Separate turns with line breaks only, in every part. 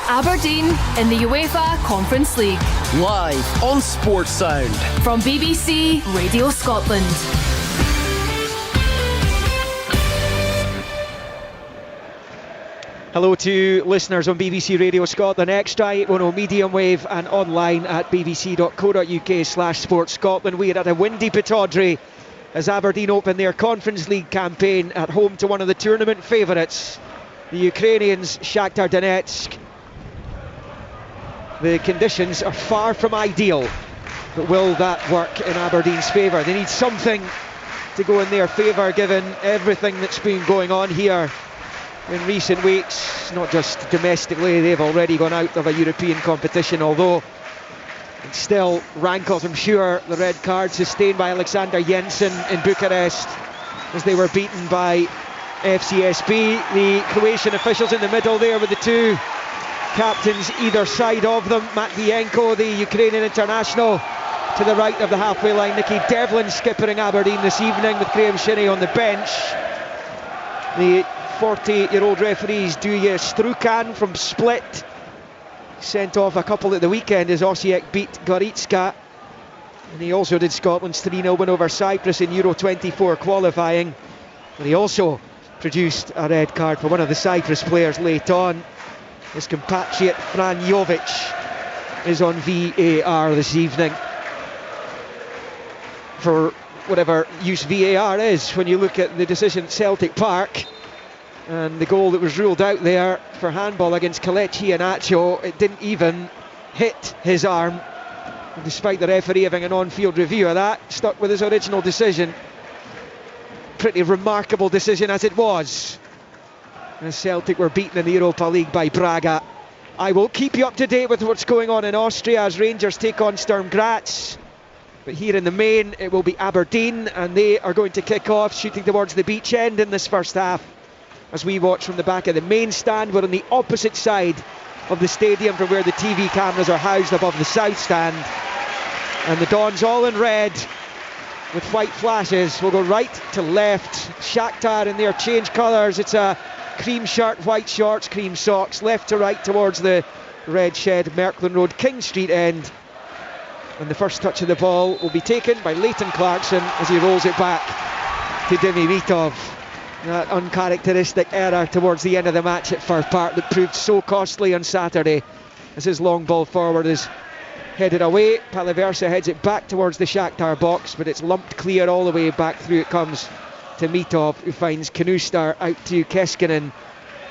Aberdeen in the UEFA Conference League.
Live on Sports Sound.
From BBC Radio Scotland.
Hello to listeners on BBC Radio Scotland Extra, 810 medium wave and online at bbc.co.uk/Sports Scotland. We are at a windy Pittodrie as Aberdeen open their Conference League campaign at home to one of the tournament favourites, the Ukrainians, Shakhtar Donetsk. The conditions are far from ideal, but will that work in Aberdeen's favour? They need something to go in their favour given everything that's been going on here in recent weeks, not just domestically. They've already gone out of a European competition, although it still rankles, I'm sure, the red card sustained by Alexander Jensen in Bucharest as they were beaten by FCSB. The Croatian officials in the middle there with the two captains either side of them. Matvienko, the Ukrainian international, to the right of the halfway line. Nicky Devlin skippering Aberdeen this evening with Graham Shinney on the bench. The 48-year-old referees Duja Strukan from Split sent off a couple at the weekend as Osijek beat Goritska, and he also did Scotland's 3-0 win over Cyprus in Euro 24 qualifying, and he also produced a red card for one of the Cyprus players late on. His compatriot Fran Jovic is on VAR this evening for whatever use VAR is when you look at the decision at Celtic Park. And the goal that was ruled out there for handball against Kelechi Iheanacho, it didn't even hit his arm. And despite the referee having an on-field review of that, stuck with his original decision. Pretty remarkable decision as it was, as Celtic were beaten in the Europa League by Braga. I will keep you up to date with what's going on in Austria as Rangers take on Sturm Graz. But here in the main, it will be Aberdeen, and they are going to kick off, shooting towards the beach end in this first half. As we watch from the back of the main stand, we're on the opposite side of the stadium from where the TV cameras are housed above the south stand. And the Dons all in red with white flashes will go right to left. Shakhtar in their change colours. It's a cream shirt, white shorts, cream socks, left to right towards the red shed, Merkland Road, King Street end. And the first touch of the ball will be taken by Leighton Clarkson as he rolls it back to Dimi Mitov. That uncharacteristic error towards the end of the match at Fir Park that proved so costly on Saturday as his long ball forward is headed away. Paliversa heads it back towards the Shakhtar box, but it's lumped clear all the way back through. It comes to Mitov, who finds Kanustar out to Keskinen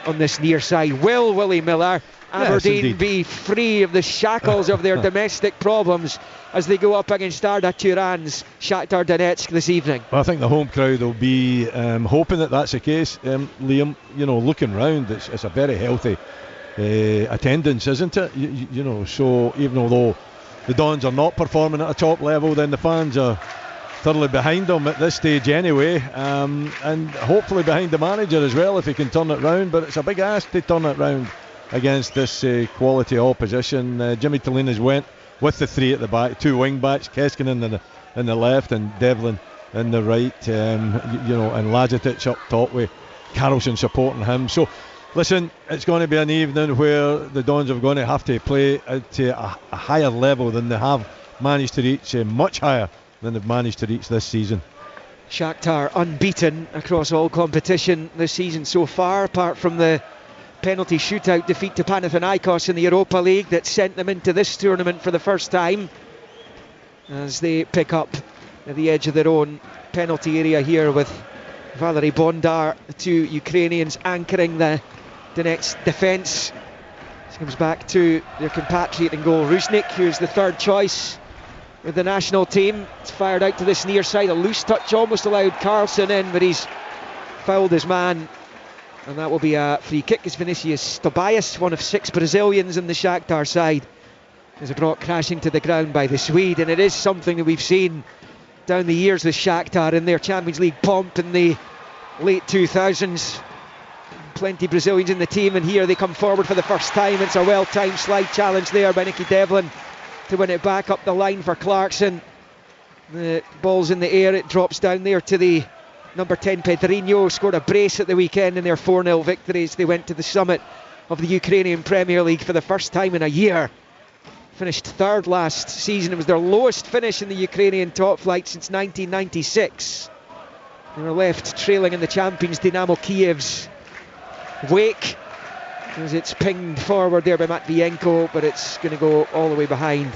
on this near side. Will Willie Miller Aberdeen be free of the shackles of their domestic problems as they go up against Arda Turan's Shakhtar Donetsk this evening?
Well, I think the home crowd will be hoping that that's the case. Liam, looking round, it's a very healthy attendance, isn't it? So even although the Dons are not performing at a top level, then the fans are thoroughly behind them at this stage anyway, and hopefully behind the manager as well if he can turn it round. But it's a big ask to turn it round against this quality opposition. Jimmy Tolinas went with the three at the back, two wing backs, Keskinen in the left and Devlin in the right, and Lazetic up top with Carlson supporting him. So listen, it's going to be an evening where the Dons are going to have to play at a higher level than they have managed to reach, much higher than they've managed to reach this season.
Shakhtar unbeaten across all competition this season so far, apart from the penalty shootout defeat to Panathinaikos in the Europa League that sent them into this tournament for the first time, as they pick up at the edge of their own penalty area here with Valery Bondar, the two Ukrainians anchoring the Donetsk defence. This comes back to their compatriot in goal, Rusnik, who's the third choice with the national team. It's fired out to this near side, a loose touch almost allowed Carlson in, but he's fouled his man, and that will be a free kick as Vinicius Tobias, one of 6 Brazilians in the Shakhtar side, is brought crashing to the ground by the Swede. And it is something that we've seen down the years with Shakhtar in their Champions League pomp in the late 2000s. Plenty Brazilians in the team, and here they come forward for the first time. It's a well-timed slide challenge there by Nicky Devlin to win it back up the line for Clarkson. The ball's in the air, it drops down there to the number 10 Pedrinho, scored a brace at the weekend in their 4-0 victories. They went to the summit of the Ukrainian Premier League for the first time in a year. Finished third last season. It was their lowest finish in the Ukrainian top flight since 1996. They were left trailing in the champions Dynamo Kiev's wake as it's pinged forward there by Matvienko, but it's going to go all the way behind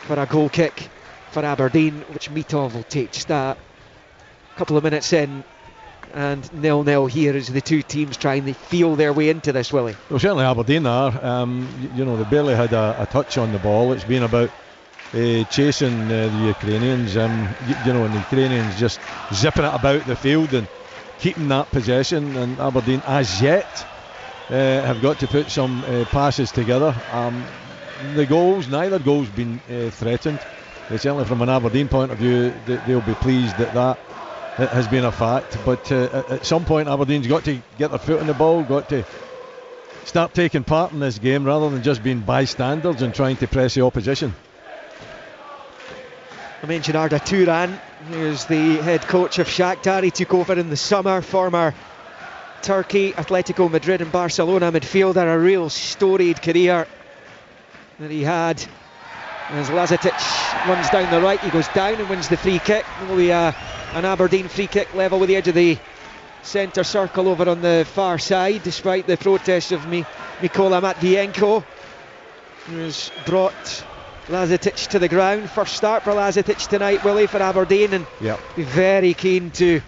for a goal kick for Aberdeen, which Mitov will take. Just a couple of minutes in, and 0-0 here as the two teams trying to feel their way into this, Willie.
Well, certainly Aberdeen are. They barely had a touch on the ball. It's been about chasing the Ukrainians, and the Ukrainians just zipping it about the field and keeping that possession, and Aberdeen as yet have got to put some passes together. Neither goal's been threatened. Certainly from an Aberdeen point of view, they'll be pleased that has been a fact, but at some point Aberdeen's got to get their foot on the ball, got to start taking part in this game rather than just being bystanders and trying to press the opposition.
I mentioned Arda Turan, who's the head coach of Shakhtar. He took over in the summer, former Turkey, Atletico Madrid and Barcelona midfielder, a real storied career that he had. As Lazetic runs down the right, he goes down and wins the free kick. Only an Aberdeen free kick level with the edge of the centre circle over on the far side, despite the protests of Mikola Matvienko, who's brought Lazetic to the ground. First start for Lazetic tonight, Willie, for Aberdeen, and be very keen to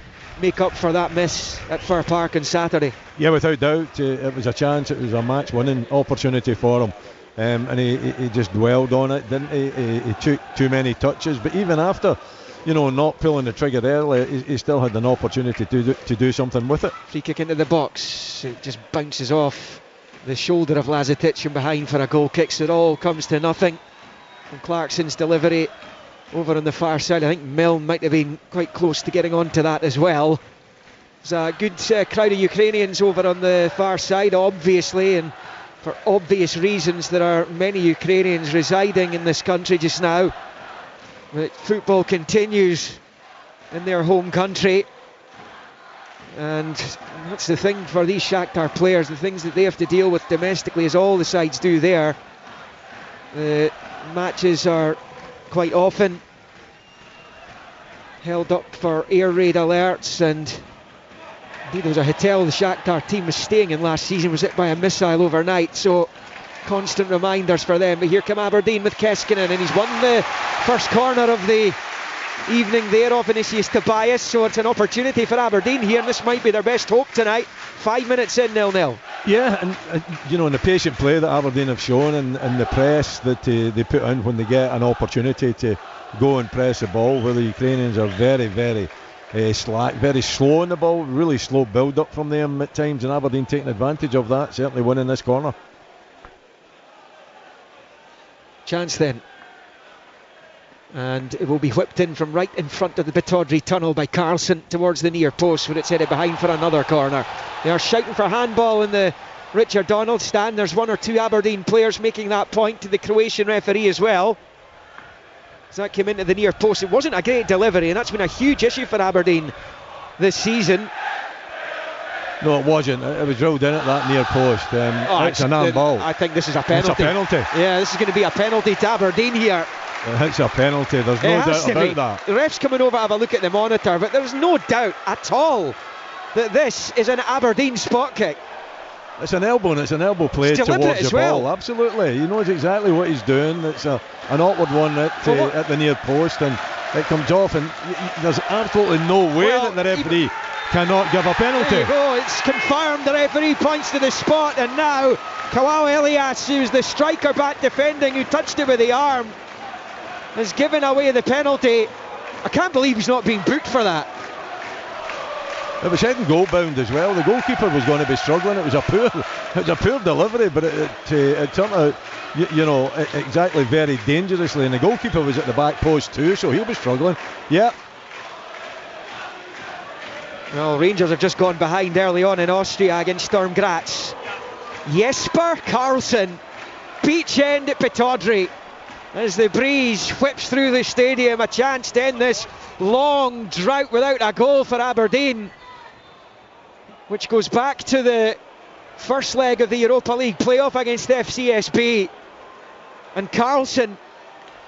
make up for that miss at Fir Park on Saturday. Yeah, without doubt, it was a chance, it was a match-winning opportunity for him. And he just dwelled on it, didn't he? He took too many touches, but even after, not pulling the trigger early, he still had an opportunity to do something with it. Free kick into the box, it just bounces off the shoulder of Lazetic and behind for a goal kick, so it all comes to nothing. And Clarkson's delivery over on the far side, I think Milne might have been quite close to getting onto that as well. There's a good crowd of Ukrainians over on the far side, obviously, and for obvious reasons there are many Ukrainians residing in this country just now. But football continues in their home country, and that's the thing for these Shakhtar players. The things that they have to deal with domestically, as all the sides do there. The matches are quite often held up for air raid alerts, and indeed there was a hotel the Shakhtar team was staying in last season was hit by a missile overnight, so constant reminders for them. But here come Aberdeen with Keskinen, and he's won the first corner of the evening there off Vinicius Tobias, so it's an opportunity for Aberdeen here, and this might be their best hope tonight. 5 minutes in, 0-0. Yeah, and and the patient play that Aberdeen have shown, and the press that they put in when they get an opportunity to go and press the ball, where the Ukrainians are very, very slack, very slow on the ball, really slow build up from them at times, and Aberdeen taking advantage of that, certainly winning this corner. Chance then, and it will be whipped in from right in front of the Bitodri tunnel by Carlson towards the near post, where it's headed behind for another corner. They are shouting for handball in the Richard Donald stand. There's one or two Aberdeen players making that point to the Croatian referee as well. As that came into the near post, it wasn't a great delivery, and that's been a huge issue for Aberdeen this season. No, it wasn't. It was drilled in at that near post. It's an handball. I think this is a penalty. It's a penalty. Yeah, this is going to be a penalty to Aberdeen here. It's a penalty, there's no doubt about that. The ref's coming over to have a look at the monitor, but there's no doubt at all that this is an Aberdeen spot kick. It's an elbow, and it's an elbow played towards the ball. Absolutely, he knows exactly what he's doing. It's an awkward one at the near post, and it comes off, and there's absolutely no way that the referee cannot give a penalty. There you go, it's confirmed. The referee points to the spot, and now Kawau Elias, who's the striker back defending, who touched it with the arm, has given away the penalty. I can't believe he's not being booked for that. It was heading goal bound as well. The goalkeeper was going to be struggling. It was a poor delivery, but it turned out, exactly very dangerously. And the goalkeeper was at the back post too, so he was struggling. Yeah. Well, Rangers have just gone behind early on in Austria against Sturm Graz. Jesper Karlsson, beach end at Bitodri. As the breeze whips through the stadium, a chance to end this long drought without a goal for Aberdeen, which goes back to the first leg of the Europa League playoff against FCSB. And Carlson,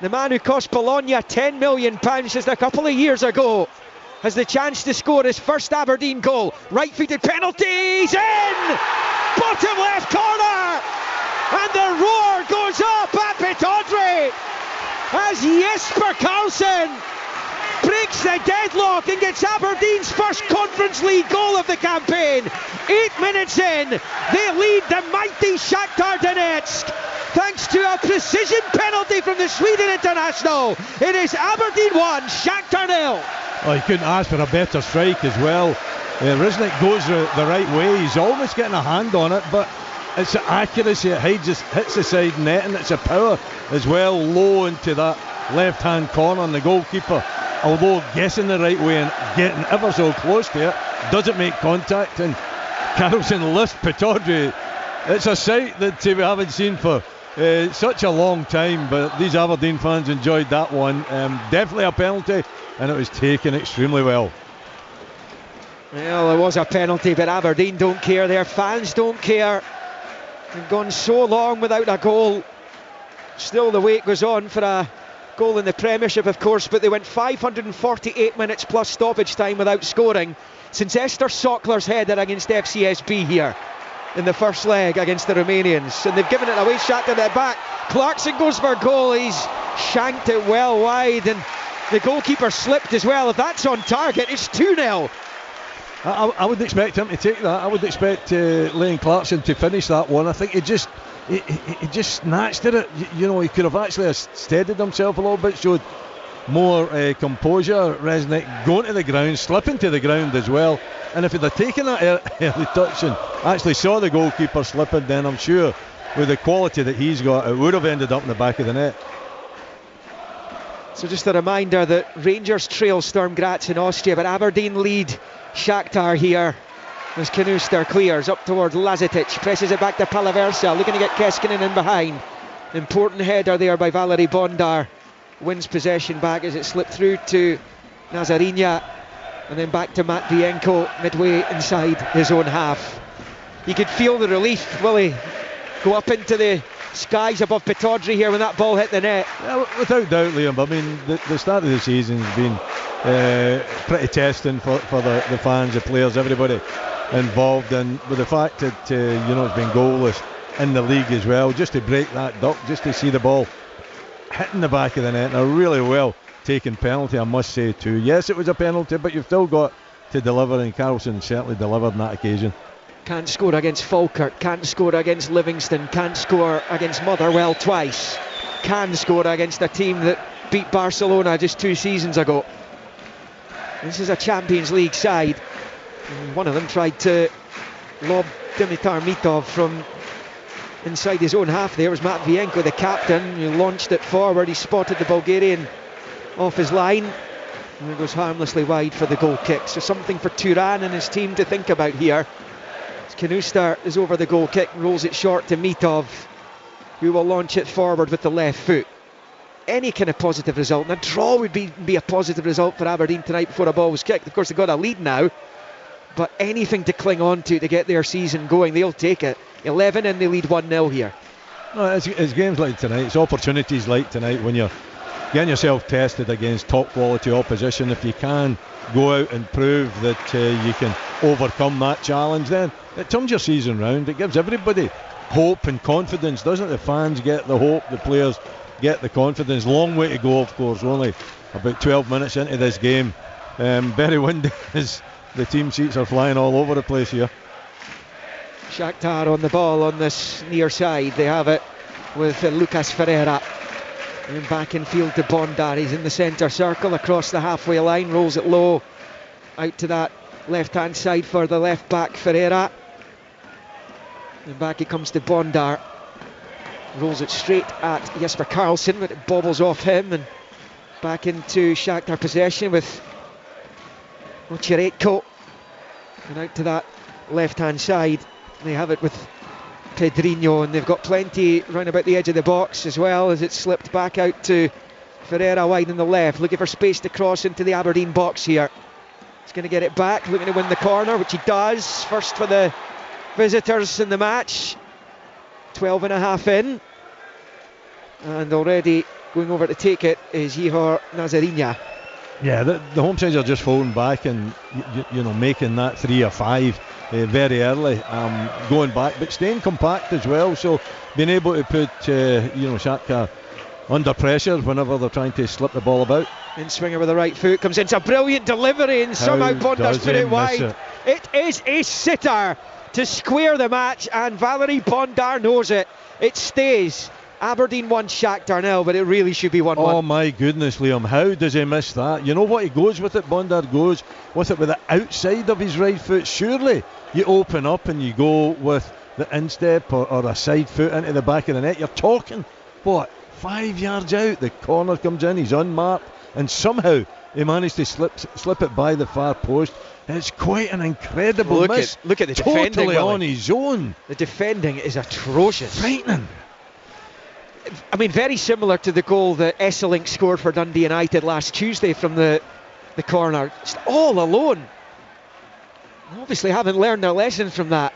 the man who cost Bologna £10 million just a couple of years ago, has the chance to score his first Aberdeen goal. Right-footed penalties in! Bottom left corner! And the roar goes up at Pittodrie as Jesper Carlson breaks the deadlock and gets Aberdeen's first Conference League goal of the campaign. 8 minutes in, they lead the mighty Shakhtar Donetsk thanks to a precision penalty from the Sweden international. It is Aberdeen 1, Shakhtar 0.
Oh, you couldn't ask for a better strike as well. Riznik goes the right way. He's almost getting a hand on it, but it's the accuracy. It just hits the side net, and it's a power as well, low into that left-hand corner. And the goalkeeper, although guessing the right way and getting ever so close to it, doesn't make contact. And Carlson lifts Pittodrie. It's a sight that we haven't seen for such a long time, but these Aberdeen fans enjoyed that one. Definitely a penalty, and it was taken extremely well.
Well, there was a penalty, but Aberdeen don't care. Their fans don't care. They've gone so long without a goal. Still the wait goes on for a goal in the Premiership, of course, but they went 548 minutes plus stoppage time without scoring since Esther Sockler's header against FCSB here in the first leg against the Romanians, and they've given it away. Shakhtar their back. Clarkson goes for a goal. He's shanked it well wide, and the goalkeeper slipped as well. If that's on target, it's 2-0.
I would expect him to take that. I would expect Lane Clarkson to finish that one. I think he just snatched at it. You know, he could have actually steadied himself a little bit, showed more composure. Resnick going to the ground, slipping to the ground as well. And if he'd have taken that early touch and actually saw the goalkeeper slipping, then I'm sure with the quality that he's got, it would have ended up in the back of the net.
So just a reminder that Rangers trail Sturm Graz in Austria, but Aberdeen lead Shakhtar here as Knuster clears up towards Lazetic, presses it back to Palaversa, looking to get Keskinen in behind. Important header there by Valery Bondar, wins possession back as it slipped through to Nazarinya, and then back to Matvienko midway inside his own half. You could feel the relief, Willie, go up into the skies above Pittodrie here when that ball hit the net.
Yeah, without doubt, Liam. I mean, the start of the season has been pretty testing for the fans, the players, everybody involved, and with the fact that it's been goalless in the league as well, just to break that duck, just to see the ball hitting the back of the net, and a really well taken penalty, I must say too. Yes, it was a penalty, but you've still got to deliver, and Carlson certainly delivered on that occasion.
Can't score against Falkirk, can't score against Livingston, can't score against Motherwell twice, can score against a team that beat Barcelona just 2 seasons ago. This is a Champions League side. One of them tried to lob Dimitar Mitov from inside his own half. There was Matvienko, the captain, who launched it forward. He spotted the Bulgarian off his line, and it goes harmlessly wide for the goal kick. So something for Turan and his team to think about here. Knuster is over the goal kick, rolls it short to Mitov, who will launch it forward with the left foot. Any kind of positive result, and a draw would be a positive result for Aberdeen tonight before a ball was kicked. Of course, they've got a lead now, but anything to cling on to get their season going, they'll take it. 11 and they lead 1-0 here.
No, it's games like tonight, it's opportunities like tonight when you're getting yourself tested against top quality opposition. If you can go out and prove that you can overcome that challenge, then it turns your season round. It gives everybody hope and confidence, doesn't it? The fans get the hope, the players get the confidence. Long way to go, of course. We're only about 12 minutes into this game. Very windy as the team sheets are flying all over the place here.
Shakhtar on the ball on this near side. They have it with Lucas Ferreira. And back in field to Bondar. He's in the centre circle across the halfway line, rolls it low out to that left hand side for the left back Ferreira, and back he comes to Bondar, rolls it straight at Jesper Carlson, but it bobbles off him, and back into Shakhtar possession with Ocheretko, and out to that left hand side they have it with Pedrinho, and they've got plenty round about the edge of the box as well, as it's slipped back out to Ferreira wide on the left, looking for space to cross into the Aberdeen box here. He's going to get it back, looking to win the corner, which he does. First for the visitors in the match. 12 and a half in. And already going over to take it is Ihor Nazarinya.
Yeah, the home sides are just falling back and making that 3 or 5 very early, going back, but staying compact as well. So being able to put Shakhtar under pressure whenever they're trying to slip the ball about.
In swinger with the right foot, comes into a brilliant delivery, and somehow Bondar's put it wide. It is a sitter to square the match, and Valerie Bondar knows it. It stays Aberdeen 1, Shakhtar 0, but it really should be 1-1.
Oh my goodness, Liam, how does he miss that? You know what, he goes with it, Bondar goes with it with the outside of his right foot. Surely you open up and you go with the instep or a side foot into the back of the net. You're talking, 5 yards out, the corner comes in, he's unmarked, and somehow he managed to slip it by the far post. It's quite an incredible miss.
Look at the defending,
totally on his own.
The defending is atrocious.
Frightening.
I mean, very similar to the goal that Esselink scored for Dundee United last Tuesday from the corner. Just all alone. Obviously haven't learned their lesson from that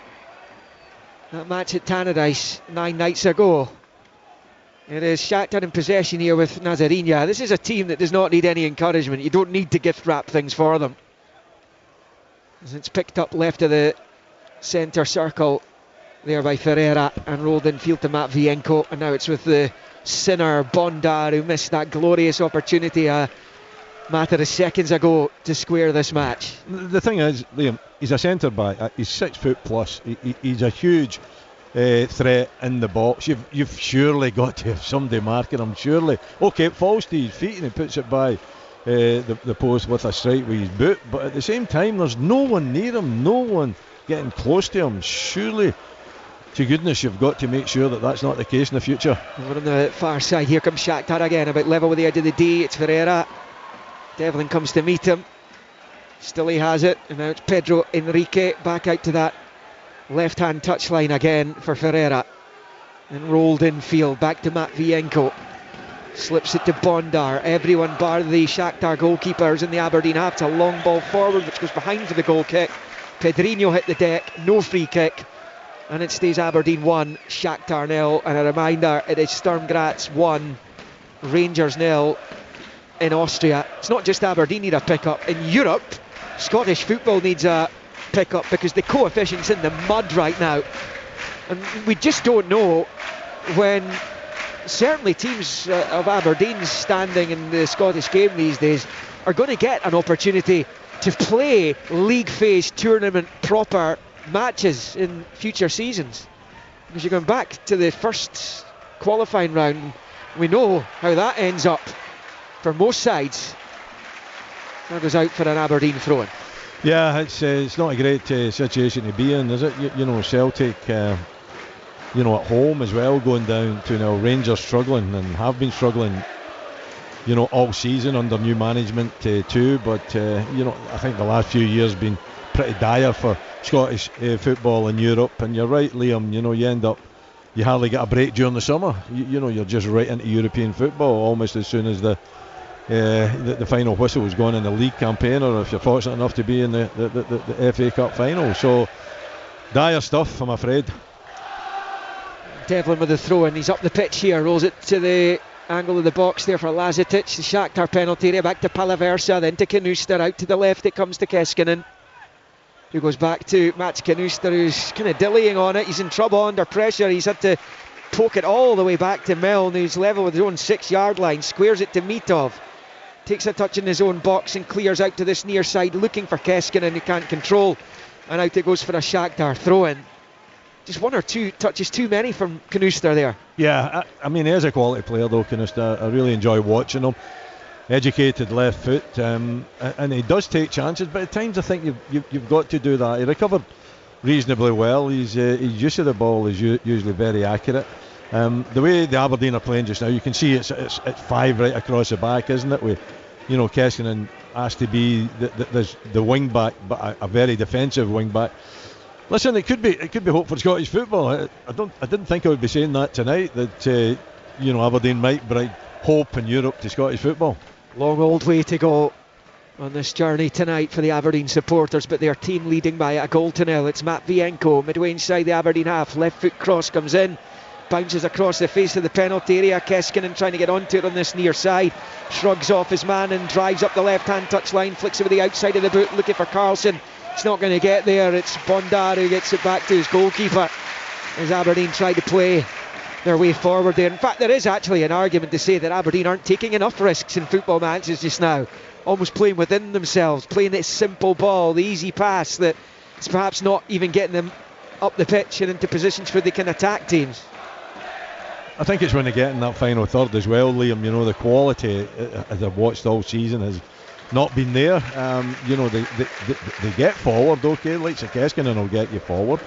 match at Tannadice 9 nights ago. It is Shakhtar in possession here with Nazarinya. This is a team that does not need any encouragement. You don't need to gift wrap things for them. As it's picked up left of the centre circle there by Ferreira and rolled in field to Matvienko, and now it's with the sinner Bondar, who missed that glorious opportunity a matter of seconds ago to square this match.
The thing is, Liam, he's a centre back. He's 6 foot plus. He's a huge threat in the box. You've surely got to have somebody marking him. Surely, okay, it falls to his feet and he puts it by the post with a strike with his boot. But at the same time, there's no one near him, no one getting close to him. Surely, to goodness, you've got to make sure that that's not the case in the future.
Over on the far side, here comes Shakhtar again, about level with the edge of the D. It's Ferreira. Devlin comes to meet him. Still he has it, and now it's Pedro Enrique back out to that left-hand touchline again for Ferreira. And rolled in field, back to Matvienko. Slips it to Bondar. Everyone bar the Shakhtar goalkeepers in the Aberdeen half. It's a long ball forward which goes behind for the goal kick. Pedrinho hit the deck, no free kick. And it stays Aberdeen 1, Shakhtar 0. And a reminder, it is Sturm Graz 1, Rangers 0 in Austria. It's not just Aberdeen need a pick-up. In Europe, Scottish football needs a pick-up because the coefficient's in the mud right now. And we just don't know when certainly teams of Aberdeen's standing in the Scottish game these days are going to get an opportunity to play league phase tournament proper matches in future seasons, because you're going back to the first qualifying round. We know how that ends up for most sides. That goes out for an Aberdeen throw-in.
Yeah, it's not a great situation to be in, is it? You know, Celtic at home as well, going down to now. Rangers struggling and have been struggling all season under new management too, but I think the last few years have been pretty dire for Scottish football in Europe. And you're right, Liam, you hardly get a break during the summer. You're just right into European football almost as soon as the final whistle was gone in the league campaign, or if you're fortunate enough to be in the FA Cup final. So dire stuff, I'm afraid.
Devlin with the throw, and he's up the pitch here, rolls it to the angle of the box there for Lazetic. The Shakhtar penalty area, back to Palaversa, then to Kanuster, out to the left it comes to Keskinen, who goes back to Mats Kanuster, who's kind of dillying on it. He's in trouble under pressure. He's had to poke it all the way back to Milne, who's level with his own 6-yard line, squares it to Mitov, takes a touch in his own box and clears out to this near side looking for Keskinen, who can't control, and out it goes for a Shakhtar throw-in. Just one or two touches too many from Kanuster there.
Yeah, I mean, he is a quality player though, Kanuster. I really enjoy watching him. Educated left foot, and he does take chances, but at times I think you've got to do that. He recovered reasonably well. His use of the ball is usually very accurate. The way the Aberdeen are playing just now, you can see it's 5 right across the back, isn't it? With Keskinen has to be the wing back, but a very defensive wing back. Listen, it could be hope for Scottish football. I didn't think I would be saying that tonight, that Aberdeen might bring hope in Europe to Scottish football.
Long old way to go on this journey tonight for the Aberdeen supporters, but their team leading by a goal to nil. It's Matvienko, midway inside the Aberdeen half. Left foot cross comes in, bounces across the face of the penalty area. Keskinen trying to get onto it on this near side. Shrugs off his man and drives up the left-hand touchline. Flicks it with the outside of the boot, looking for Carlson. It's not going to get there. It's Bondar who gets it back to his goalkeeper as Aberdeen try to play their way forward there. In fact, there is actually an argument to say that Aberdeen aren't taking enough risks in football matches just now. Almost playing within themselves, playing this simple ball, the easy pass that is perhaps not even getting them up the pitch and into positions where they can attack teams.
I think it's when they get in that final third as well, Liam. You know, the quality, as I've watched all season, has not been there. You know, they get forward, okay, like Keskinen will get you forward.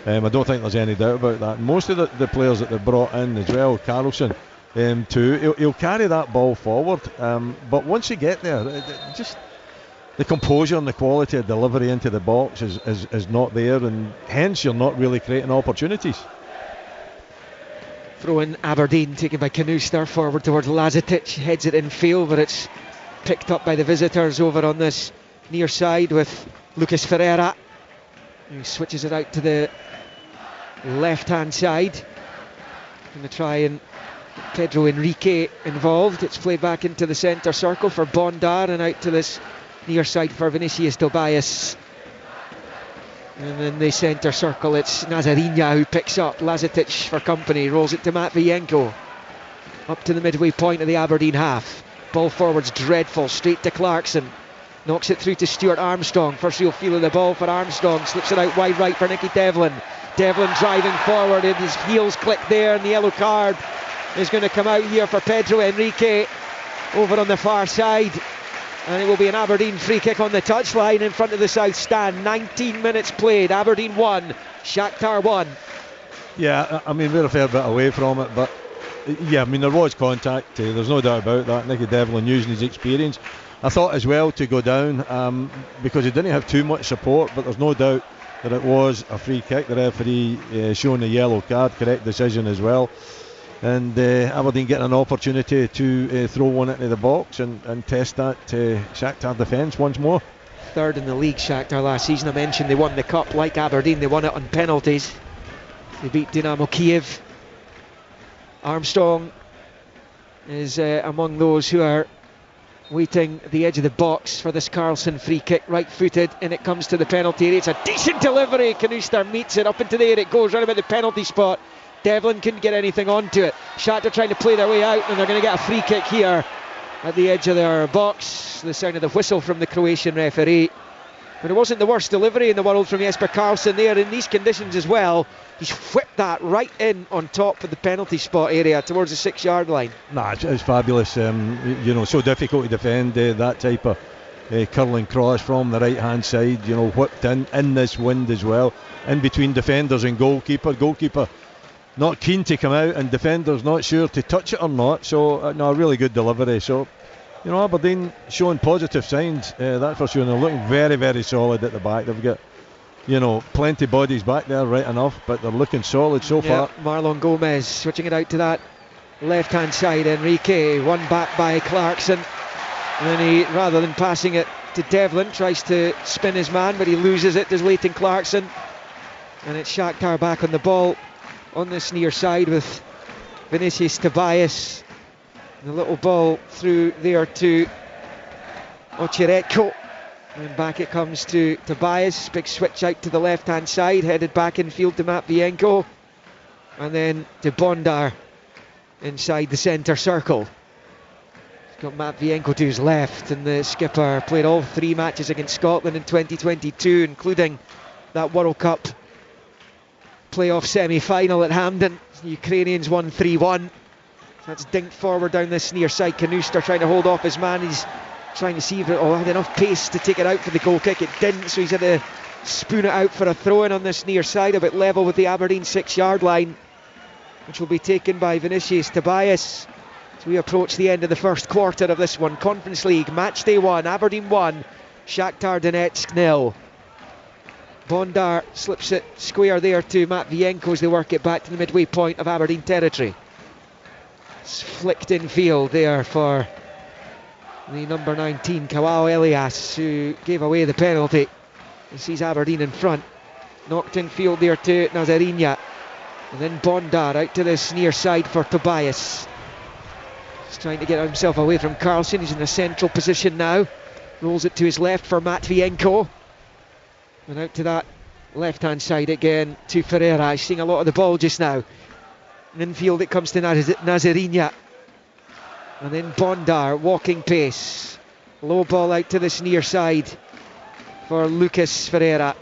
I don't think there's any doubt about that. Most of the players that they've brought in as well, Carlson too, he'll carry that ball forward. But once you get there, just the composure and the quality of delivery into the box is not there, and hence you're not really creating opportunities.
Throw in Aberdeen, taken by Kanuster, forward towards Lazetic, heads it in field, but it's picked up by the visitors over on this near side with Lucas Ferreira. He switches it out to the left-hand side. Going to try and get Pedro Henrique involved. It's played back into the centre circle for Bondar and out to this near side for Vinicius Tobias. And in the centre circle it's Nazarinha who picks up. Lazetic for company, rolls it to Matvienko. Up to the midway point of the Aberdeen half. Ball forward's dreadful, straight to Clarkson. Knocks it through to Stuart Armstrong. First real feel of the ball for Armstrong. Slips it out wide right for Nicky Devlin. Devlin driving forward, and his heels click there, and the yellow card is going to come out here for Pedro Henrique over on the far side. And it will be an Aberdeen free kick on the touchline in front of the south stand. 19 minutes played. Aberdeen 1, Shakhtar 1.
Yeah, I mean, we're a fair bit away from it, but yeah, I mean, there was contact. There's no doubt about that. Nicky Devlin using his experience. I thought as well to go down because he didn't have too much support, but there's no doubt that it was a free kick. The referee showing the yellow card, correct decision as well. And Aberdeen getting an opportunity to throw one into the box and test that Shakhtar defence once more.
Third in the league, Shakhtar last season. I mentioned they won the cup like Aberdeen. They won it on penalties. They beat Dynamo Kiev. Armstrong is among those who are waiting at the edge of the box for this Carlson free kick, right-footed, and it comes to the penalty area. It's a decent delivery. Kanuster meets it up into the air. It goes right about the penalty spot. Devlin couldn't get anything onto it. Shakhtar trying to play their way out, and they're going to get a free kick here at the edge of their box. The sound of the whistle from the Croatian referee. But it wasn't the worst delivery in the world from Jesper Karlsson there in these conditions as well. He's whipped that right in on top of the penalty spot area towards the 6-yard line.
Nah, it's fabulous. You know, so difficult to defend that type of curling cross from the right hand side. You know, whipped in this wind as well, in between defenders and goalkeeper. Goalkeeper not keen to come out, and defenders not sure to touch it or not. So no, really good delivery. So, you know, Aberdeen showing positive signs, that's for sure. And they're looking very, very solid at the back. They've got, you know, plenty of bodies back there, right enough, but they're looking solid so far.
Marlon Gomez switching it out to that left hand side. Henrique won back by Clarkson, and then he, rather than passing it to Devlin, tries to spin his man, but he loses it to Leighton Clarkson, and it's Shakhtar back on the ball on this near side with Vinicius Tobias. The little ball through there to Ocheretko, and back it comes to Tobias. Big switch out to the left hand side, headed back in field to Matvienko, and then to Bondar inside the centre circle. He's got Matvienko to his left, and the skipper played all 3 matches against Scotland in 2022, including that World Cup playoff semi-final at Hampden. The Ukrainians won 3-1. That's dinked forward down this near side. Kanuster trying to hold off his man. He's trying to see if it had enough pace to take it out for the goal kick. It didn't, so he's had to spoon it out for a throw-in on this near side, a bit level with the Aberdeen 6-yard line, which will be taken by Vinicius Tobias as we approach the end of the first quarter of this one. Conference League, match day 1, Aberdeen 1, Shakhtar Donetsk 0. Bondar slips it square there to Matvienko as they work it back to the midway point of Aberdeen territory. It's flicked in field there for the number 19, Kawao Elias, who gave away the penalty. He sees Aberdeen in front. Knocked in field there to Nazarinya. And then Bondar out to this near side for Tobias. He's trying to get himself away from Carlson. He's in a central position now. Rolls it to his left for Matvienko. And out to that left-hand side again to Ferreira. He's seeing a lot of the ball just now. And in field it comes to Nazarinya. And then Bondar, walking pace. Low ball out to this near side for Lucas Ferreira.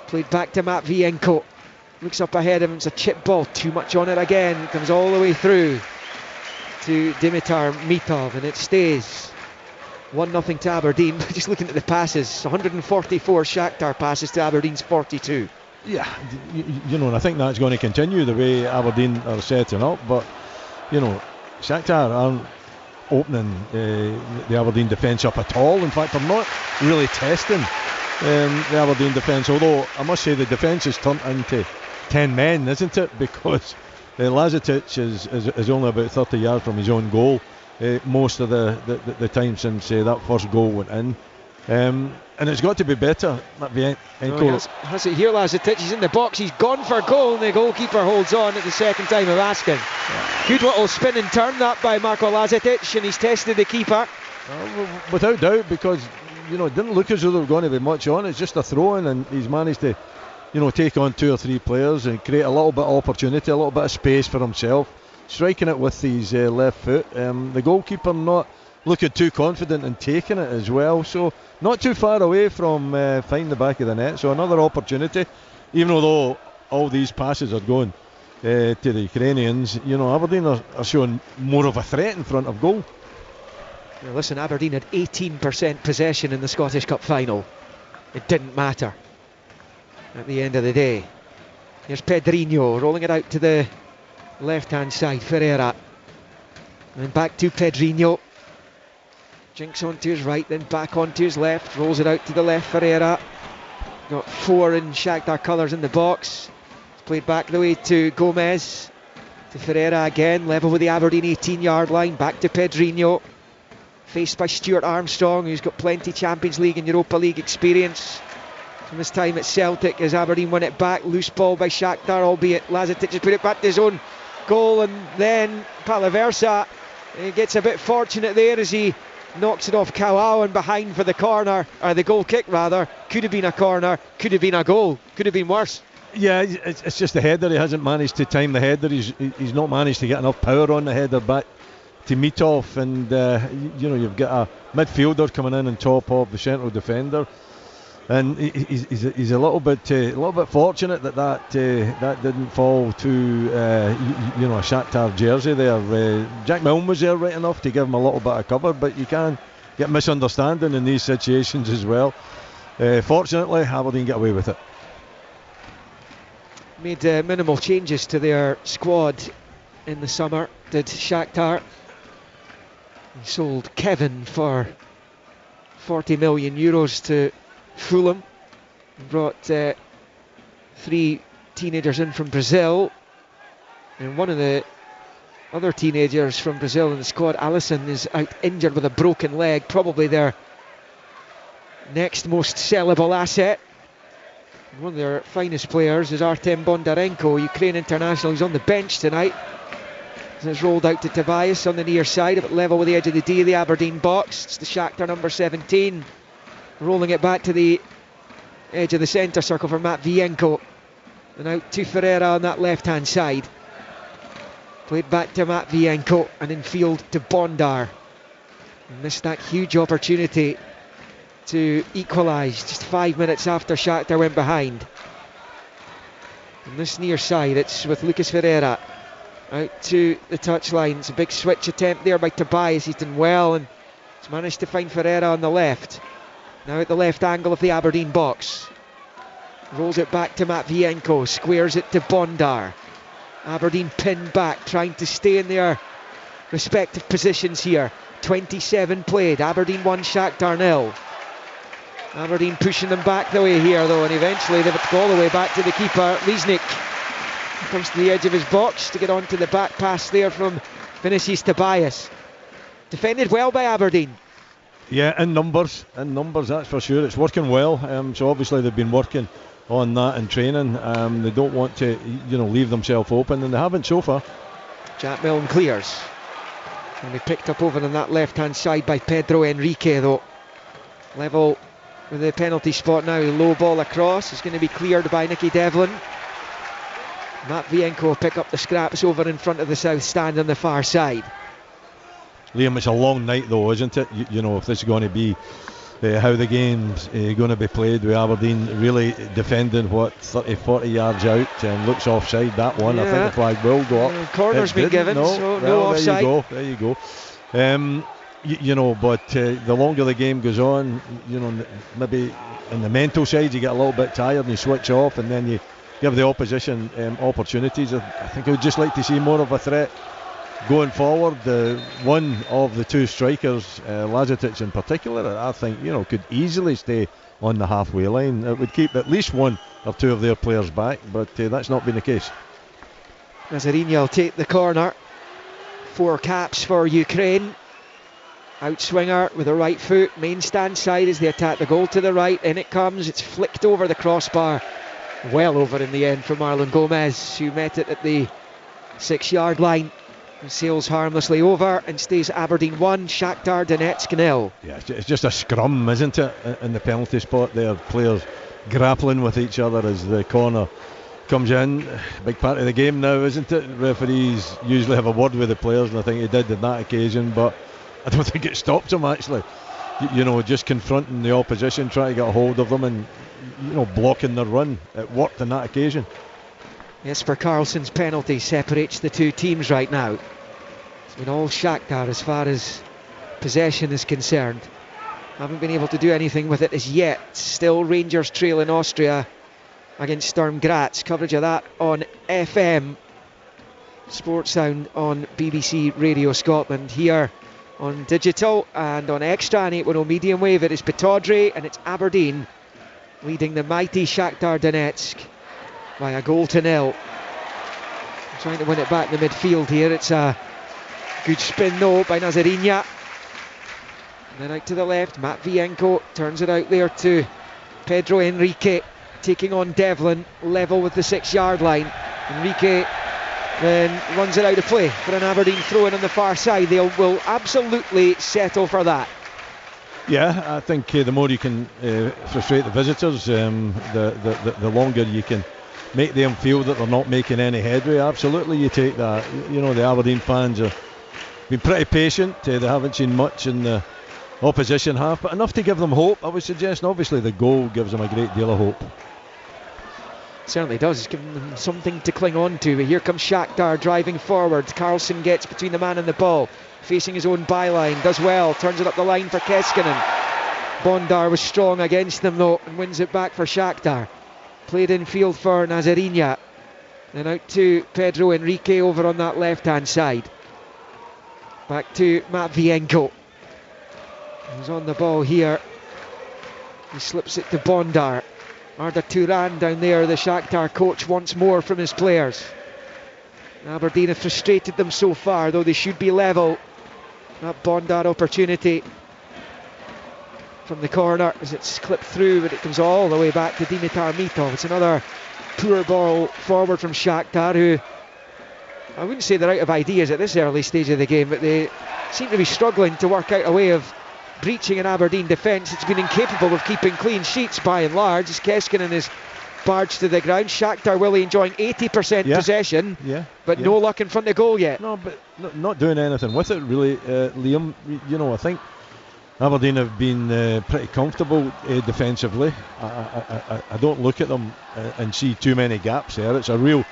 Played back to Matvienko. Looks up ahead of him, it's a chip ball, too much on it again. Comes all the way through to Dimitar Mitov, and it stays 1-0 to Aberdeen. Just looking at the passes, 144 Shakhtar passes to Aberdeen's 42.
Yeah, you know, and I think that's going to continue the way Aberdeen are setting up. But, you know, Shakhtar aren't opening the Aberdeen defence up at all. In fact, they're not really testing the Aberdeen defence. Although, I must say, the defence has turned into 10 men, isn't it? Because Lazetic is only about 30 yards from his own goal most of the time since that first goal went in. And it's got to be better.
Has it here, Lazetic? He's in the box, he's gone for goal, and the goalkeeper holds on at the second time of asking. Good little spin and turn that by Marko Lazetic, and he's tested the keeper.
Without doubt, because, you know, it didn't look as though there was going to be much on. It's just a throw in, and he's managed to, you know, take on 2 or 3 players and create a little bit of opportunity, a little bit of space for himself, striking it with his left foot. The goalkeeper not looking too confident in taking it as well, so not too far away from finding the back of the net. So another opportunity, even though all these passes are going to the Ukrainians. You know, Aberdeen are showing more of a threat in front of goal.
Now listen, Aberdeen had 18% possession in the Scottish Cup final. It didn't matter at the end of the day. Here's Pedrinho rolling it out to the left-hand side, Ferreira. And back to Pedrinho. Jinks onto his right, then back onto his left. Rolls it out to the left, Ferreira. Got 4 in Shakhtar colours in the box. It's played back the way to Gomez. To Ferreira again, level with the Aberdeen 18-yard line. Back to Pedrinho. Faced by Stuart Armstrong, who's got plenty Champions League and Europa League experience from his time at Celtic, as Aberdeen won it back. Loose ball by Shakhtar, albeit Lazetic has put it back to his own goal, and then Palaversa gets a bit fortunate there as he knocks it off Kawao and behind for the corner, or the goal kick rather. Could have been a corner, could have been a goal, could have been worse.
Yeah, it's just the header. He hasn't managed to time the header. He's not managed to get enough power on the header back to Mitov, and you know, you've got a midfielder coming in on top of the central defender, and he's a little bit fortunate that didn't fall to you know, a Shakhtar jersey there. Jack Milne was there right enough to give him a little bit of cover, but you can get misunderstanding in these situations as well. Fortunately, Aberdeen get away with it.
Made minimal changes to their squad in the summer, did Shakhtar. He sold Kevin for 40 million euros to Fulham. Brought 3 teenagers in from Brazil, and one of the other teenagers from Brazil in the squad, Alisson, is out injured with a broken leg, probably their next most sellable asset. One of their finest players is Artem Bondarenko, Ukraine international. He's on the bench tonight. It's rolled out to Tobias on the near side, about level with the edge of the D of the Aberdeen box. It's the Shakhtar number 17. Rolling it back to the edge of the centre circle for Matvienko. And out to Ferreira on that left-hand side. Played back to Matvienko, and in field to Bondar. And missed that huge opportunity to equalise just 5 minutes after Shakhtar went behind. On this near side, it's with Lucas Ferreira. Out to the touchline. It's a big switch attempt there by Tobias. He's done well and he's managed to find Ferreira on the left. Now at the left angle of the Aberdeen box. Rolls it back to Matvienko. Squares it to Bondar. Aberdeen pinned back, trying to stay in their respective positions here. 27 played. Aberdeen 1, Shakhtar 0. Aberdeen pushing them back the way here though, and eventually they've got all the way back to the keeper, Liesnik. Comes to the edge of his box to get onto the back pass there from Vinicius Tobias. Defended well by Aberdeen.
Yeah, in numbers, that's for sure. It's working well. So obviously they've been working on that in training. They don't want to, leave themselves open, and they haven't so far.
Jack Milne clears. And be picked up over on that left-hand side by Pedro Enrique, though. Level with the penalty spot now. Low ball across. It's going to be cleared by Nicky Devlin. Matvienko will pick up the scraps over in front of the south stand on the far side.
Liam, it's a long night though, isn't it? If this is going to be how the game's going to be played, with Aberdeen really defending 30-40 yards out, and looks offside, that one. I think the flag will go up.
Corner's been given, so no offside.
There you go. But the longer the game goes on, maybe on the mental side you get a little bit tired and you switch off, and then you give the opposition opportunities. I think I would just like to see more of a threat going forward. One of the two strikers, Lazetic in particular, I think could easily stay on the halfway line. It would keep at least one or two of their players back, but that's not been the case.
Nazarinya will take the corner. 4 caps for Ukraine. Outswinger with the right foot, main stand side as they attack the goal to the right. In it comes, it's flicked over the crossbar, well over in the end for Marlon Gomez, who met it at the 6-yard line. And sails harmlessly over and stays Aberdeen 1, Shakhtar Donetsk 0.
Yeah, it's just a scrum, isn't it, in the penalty spot there. Players grappling with each other as the corner comes in. Big part of the game now, isn't it? Referees usually have a word with the players, and I think he did on that occasion, but I don't think it stopped him actually. Just confronting the opposition, trying to get a hold of them, and blocking their run. It worked on that occasion.
Jesper Karlsson's penalty separates the two teams right now. It's been all Shakhtar as far as possession is concerned. Haven't been able to do anything with it as yet. Still Rangers trail in Austria against Sturm Graz. Coverage of that on FM. Sports Sound on BBC Radio Scotland. Here on digital and on extra and 810 medium wave, it is Pittodrie and it's Aberdeen leading the mighty Shakhtar Donetsk by a 1-0. Trying to win it back in the midfield here. It's a good spin though by Nazarinya. And then out to the left, Matvienko turns it out there to Pedro Enrique, taking on Devlin, level with the 6-yard line. Enrique then runs it out of play for an Aberdeen throw-in on the far side. They will absolutely settle for that.
Yeah, I think the more you can frustrate the visitors, the longer you can make them feel that they're not making any headway. Absolutely, you take that. The Aberdeen fans have been pretty patient. They haven't seen much in the opposition half, but enough to give them hope, I would suggest. And obviously the goal gives them a great deal of hope.
Certainly does. It's given them something to cling on to. But here comes Shakhtar driving forward. Karlsson gets between the man and the ball, facing his own byline, does well, turns it up the line for Keskinen. Bondar was strong against them though and wins it back for Shakhtar. Played in field for Nazarinya. Then out to Pedro Enrique over on that left hand side. Back to Matvienko. He's on the ball here. He slips it to Bondar. Arda Turan down there, the Shakhtar coach, wants more from his players. Aberdeen have frustrated them so far, though they should be level. That Bondar opportunity from the corner as it's clipped through, but it comes all the way back to Dimitar Mitov. It's another poor ball forward from Shakhtar, who I wouldn't say they're out of ideas at this early stage of the game, but they seem to be struggling to work out a way of breaching an Aberdeen defence. It's been incapable of keeping clean sheets by and large, as Keskinen is barged to the ground. Shakhtar Willie enjoying 80% possession, but no luck in front of goal yet.
No, but not doing anything with it really, Liam. I think Aberdeen have been pretty comfortable defensively. I don't look at them and see too many gaps there. It's a real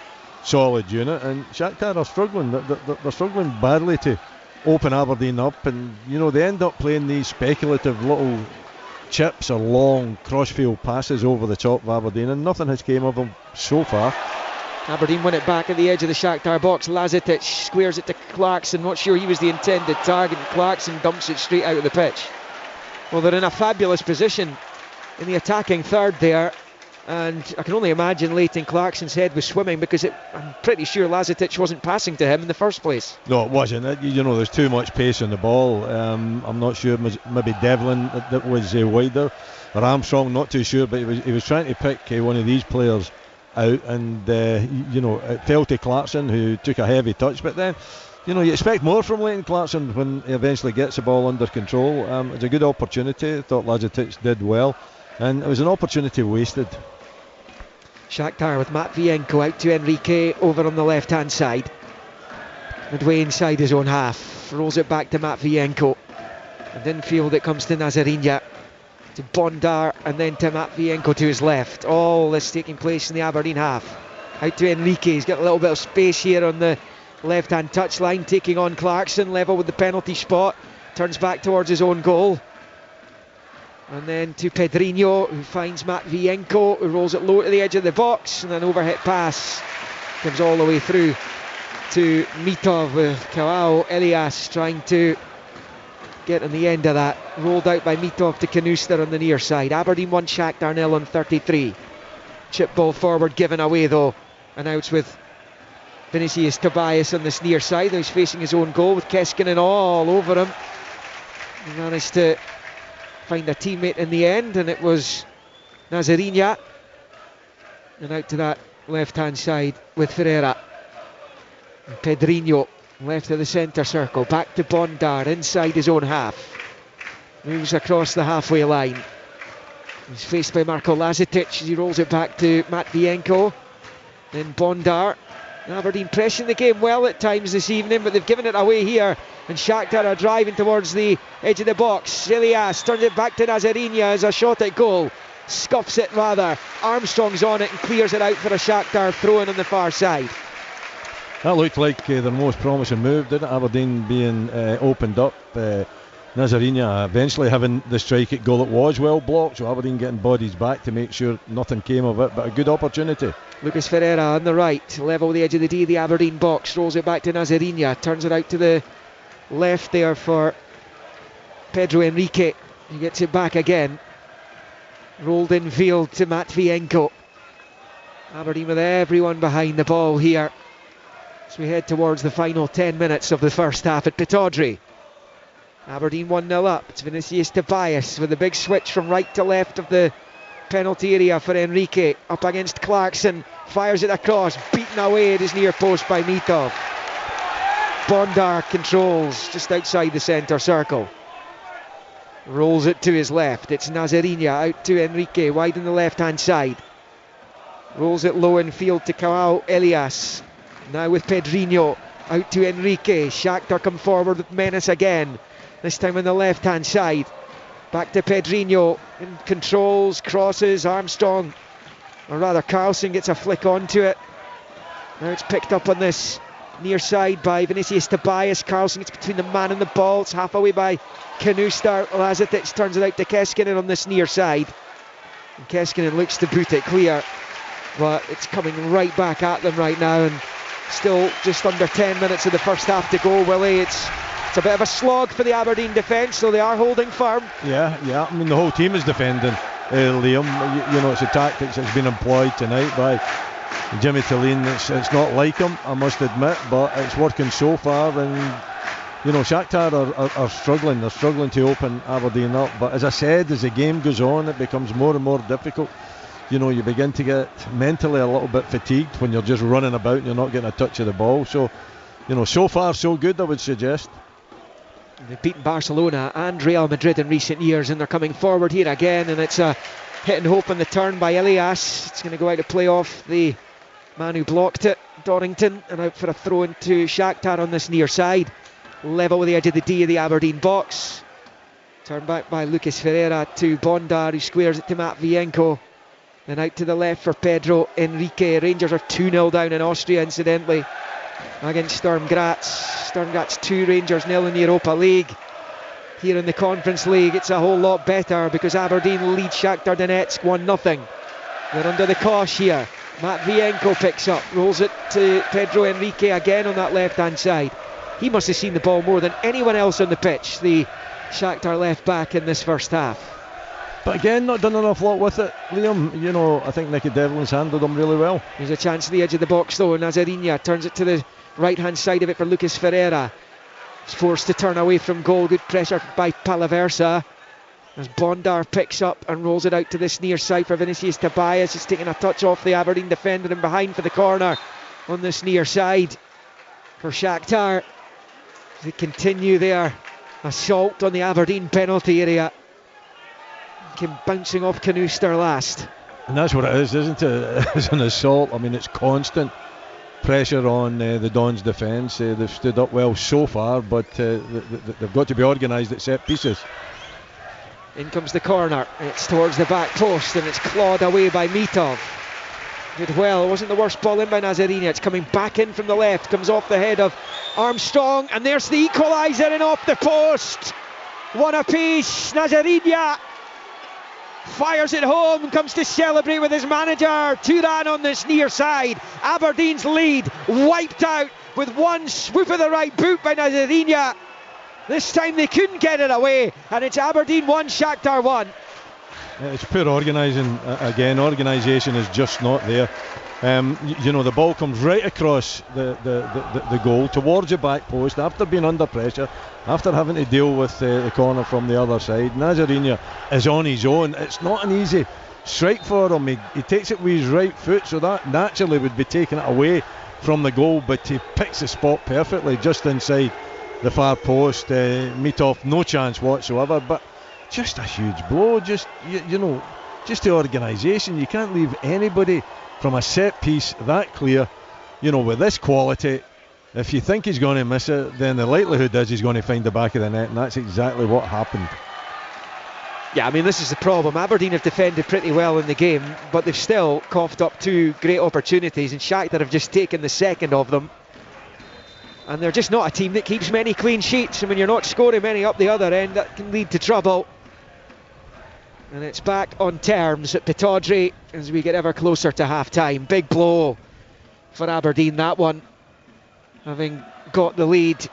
solid unit, and Shakhtar are struggling. They're struggling badly to open Aberdeen up, and they end up playing these speculative little chips or long crossfield passes over the top of Aberdeen, and nothing has came of them so far.
Aberdeen win it back at the edge of the Shakhtar box. Lazetic squares it to Clarkson, not sure he was the intended target, and Clarkson dumps it straight out of the pitch. Well, they're in a fabulous position in the attacking third there, And I can only imagine Leighton Clarkson's head was swimming, because I'm pretty sure Lazetic wasn't passing to him in the first place.
No, it wasn't. There's too much pace on the ball. I'm not sure. Maybe Devlin that was wider, or Armstrong. Not too sure, but he was trying to pick one of these players out, and it fell to Clarkson, who took a heavy touch. But then, you expect more from Leighton Clarkson when he eventually gets the ball under control. It was a good opportunity. I thought Lazetic did well, and it was an opportunity wasted.
Shakhtar with Matvienko out to Enrique over on the left hand side, midway inside his own half, rolls it back to Matvienko, and infield it comes to Nazarinya, to Bondar, and then to Matvienko to his left. All this taking place in the Aberdeen half. Out to Enrique, he's got a little bit of space here on the left hand touchline, taking on Clarkson, level with the penalty spot, turns back towards his own goal. And then to Pedrinho, who finds Matvienko, who rolls it low to the edge of the box, and an overhit pass comes all the way through to Mitov, with Kawao Elias trying to get on the end of that. Rolled out by Mitov to Kanuster on the near side. Aberdeen 1, Shakhtar 0 on 33. Chip ball forward given away though, and now it's with Vinicius Tobias on this near side. He's facing his own goal with Keskinen all over him. He managed to find a teammate in the end, and it was Nazarinya. And out to that left hand side with Ferreira. And Pedrinho left of the centre circle, back to Bondar inside his own half. Moves across the halfway line. He's faced by Marko Lazetic as he rolls it back to Matvienko. Then Bondar. Aberdeen pressing the game well at times this evening, but they've given it away here, and Shakhtar are driving towards the edge of the box. Elias turns it back to Nazarinya as a shot at goal, scuffs it rather. Armstrong's on it and clears it out for a Shakhtar throw-in on the far side.
That looked like their most promising move, didn't it? Aberdeen being opened up. Nazarinya eventually having the strike at goal. It was well blocked, so Aberdeen getting bodies back to make sure nothing came of it, but a good opportunity.
Lucas Ferreira on the right, level with the edge of the D, the Aberdeen box, rolls it back to Nazarinya, turns it out to the left there for Pedro Enrique. He gets it back again, rolled in field to Matvienko. Aberdeen with everyone behind the ball here as we head towards the final 10 minutes of the first half at Pittodrie. Aberdeen 1-0 up. It's Vinicius Tobias with a big switch from right to left of the penalty area for Enrique, up against Clarkson, fires it across, beaten away at his near post by Mitov. Bondar controls just outside the centre circle, rolls it to his left. It's Nazarinya out to Enrique, wide on the left hand side, rolls it low in field to Kawao Elias, now with Pedrinho, out to Enrique. Shakhtar come forward with menace again, this time on the left hand side. Back to Pedrinho, and controls, crosses. Armstrong, or rather Carlson, gets a flick onto it. Now it's picked up on this near side by Vinicius Tobias. Carlson gets between the man and the ball. It's half away by Kanuster. Lazetic turns it out to Keskinen on this near side, and Keskinen looks to boot it clear, but it's coming right back at them right now, and still just under 10 minutes of the first half to go. Willie, it's a bit of a slog for the Aberdeen defence, so they are holding firm.
Yeah. I mean, the whole team is defending, Liam. It's a tactics that's been employed tonight by Jimmy Tillene. It's not like him, I must admit, but it's working so far. And Shakhtar are struggling. They're struggling to open Aberdeen up. But as I said, as the game goes on, it becomes more and more difficult. You begin to get mentally a little bit fatigued when you're just running about and you're not getting a touch of the ball. So, so far so good, I would suggest.
They've beaten Barcelona and Real Madrid in recent years, and they're coming forward here again, and it's a hit and hope on the turn by Elias. It's going to go out to play off the man who blocked it, Dorrington, and out for a throw into Shakhtar on this near side. Level with the edge of the D of the Aberdeen box. Turned back by Lucas Ferreira to Bondar, who squares it to Matvienko. Then out to the left for Pedro Enrique. Rangers are 2-0 down in Austria, incidentally, against Sturm Graz. Sturm Graz 2, Rangers 0 in the Europa League. Here in the Conference League it's a whole lot better, because Aberdeen lead Shakhtar Donetsk 1-0. They're under the cosh here. Matvienko picks up, rolls it to Pedro Enrique again on that left hand side. He must have seen the ball more than anyone else on the pitch, the Shakhtar left back in this first half.
But again, not done an awful lot with it, Liam. You know, I think Nicky Devlin's handled them really well.
There's a chance at the edge of the box though. Nazarinha turns it to the right hand side of it for Lucas Ferreira. He's forced to turn away from goal. Good pressure by Palaversa as Bondar picks up and rolls it out to this near side for Vinicius Tobias. He's taking a touch off the Aberdeen defender and behind for the corner on this near side for Shakhtar. They continue their assault on the Aberdeen penalty area. Came bouncing off Canuster last.
And that's what it is, isn't it? It's an assault. I mean, it's constant pressure on the Dons' defence. They've stood up well so far, but they've got to be organised at set pieces.
In comes the corner. It's towards the back post and it's clawed away by Mitov. Did well. It wasn't the worst ball in by Nazarinha. It's coming back in from the left. Comes off the head of Armstrong, and there's the equaliser and off the post. One apiece. Nazarinha fires it home, comes to celebrate with his manager. Turan on this near side. Aberdeen's lead wiped out with one swoop of the right boot by Nazarinha. This time they couldn't get it away, and it's Aberdeen 1, Shakhtar 1.
It's poor organising again. Organisation is just not there. You know, the ball comes right across the goal towards the back post after being under pressure, after having to deal with the corner from the other side. Nazarinha is on his own. It's not an easy strike for him. He takes it with his right foot, so that naturally would be taking it away from the goal, but he picks the spot perfectly just inside the far post. Mitov, no chance whatsoever, but just a huge blow. Just you know, just the organisation. You can't leave anybody from a set piece that clear, you know, with this quality. If you think he's going to miss it, then the likelihood is he's going to find the back of the net, and that's exactly what happened.
Yeah, I mean, this is the problem. Aberdeen have defended pretty well in the game, but they've still coughed up two great opportunities, and Shakhtar have just taken the second of them. And they're just not a team that keeps many clean sheets, and when you're not scoring many up the other end, that can lead to trouble. And it's back on terms at Pittodrie as we get ever closer to half-time. Big blow for Aberdeen, that one. Having got the lead,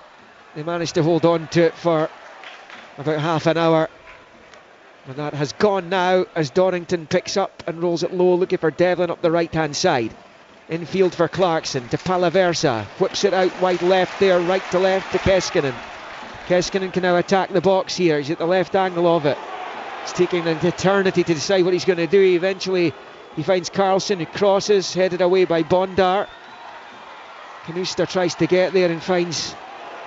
they managed to hold on to it for about half an hour. And that has gone now as Donington picks up and rolls it low, looking for Devlin up the right-hand side. Infield for Clarkson to Palaversa. Whips it out wide left there, right to left to Keskinen. Keskinen can now attack the box here. He's at the left angle of it. It's taking an eternity to decide what he's going to do. Eventually he finds Carlson, who crosses, headed away by Bondar. Canuster tries to get there and finds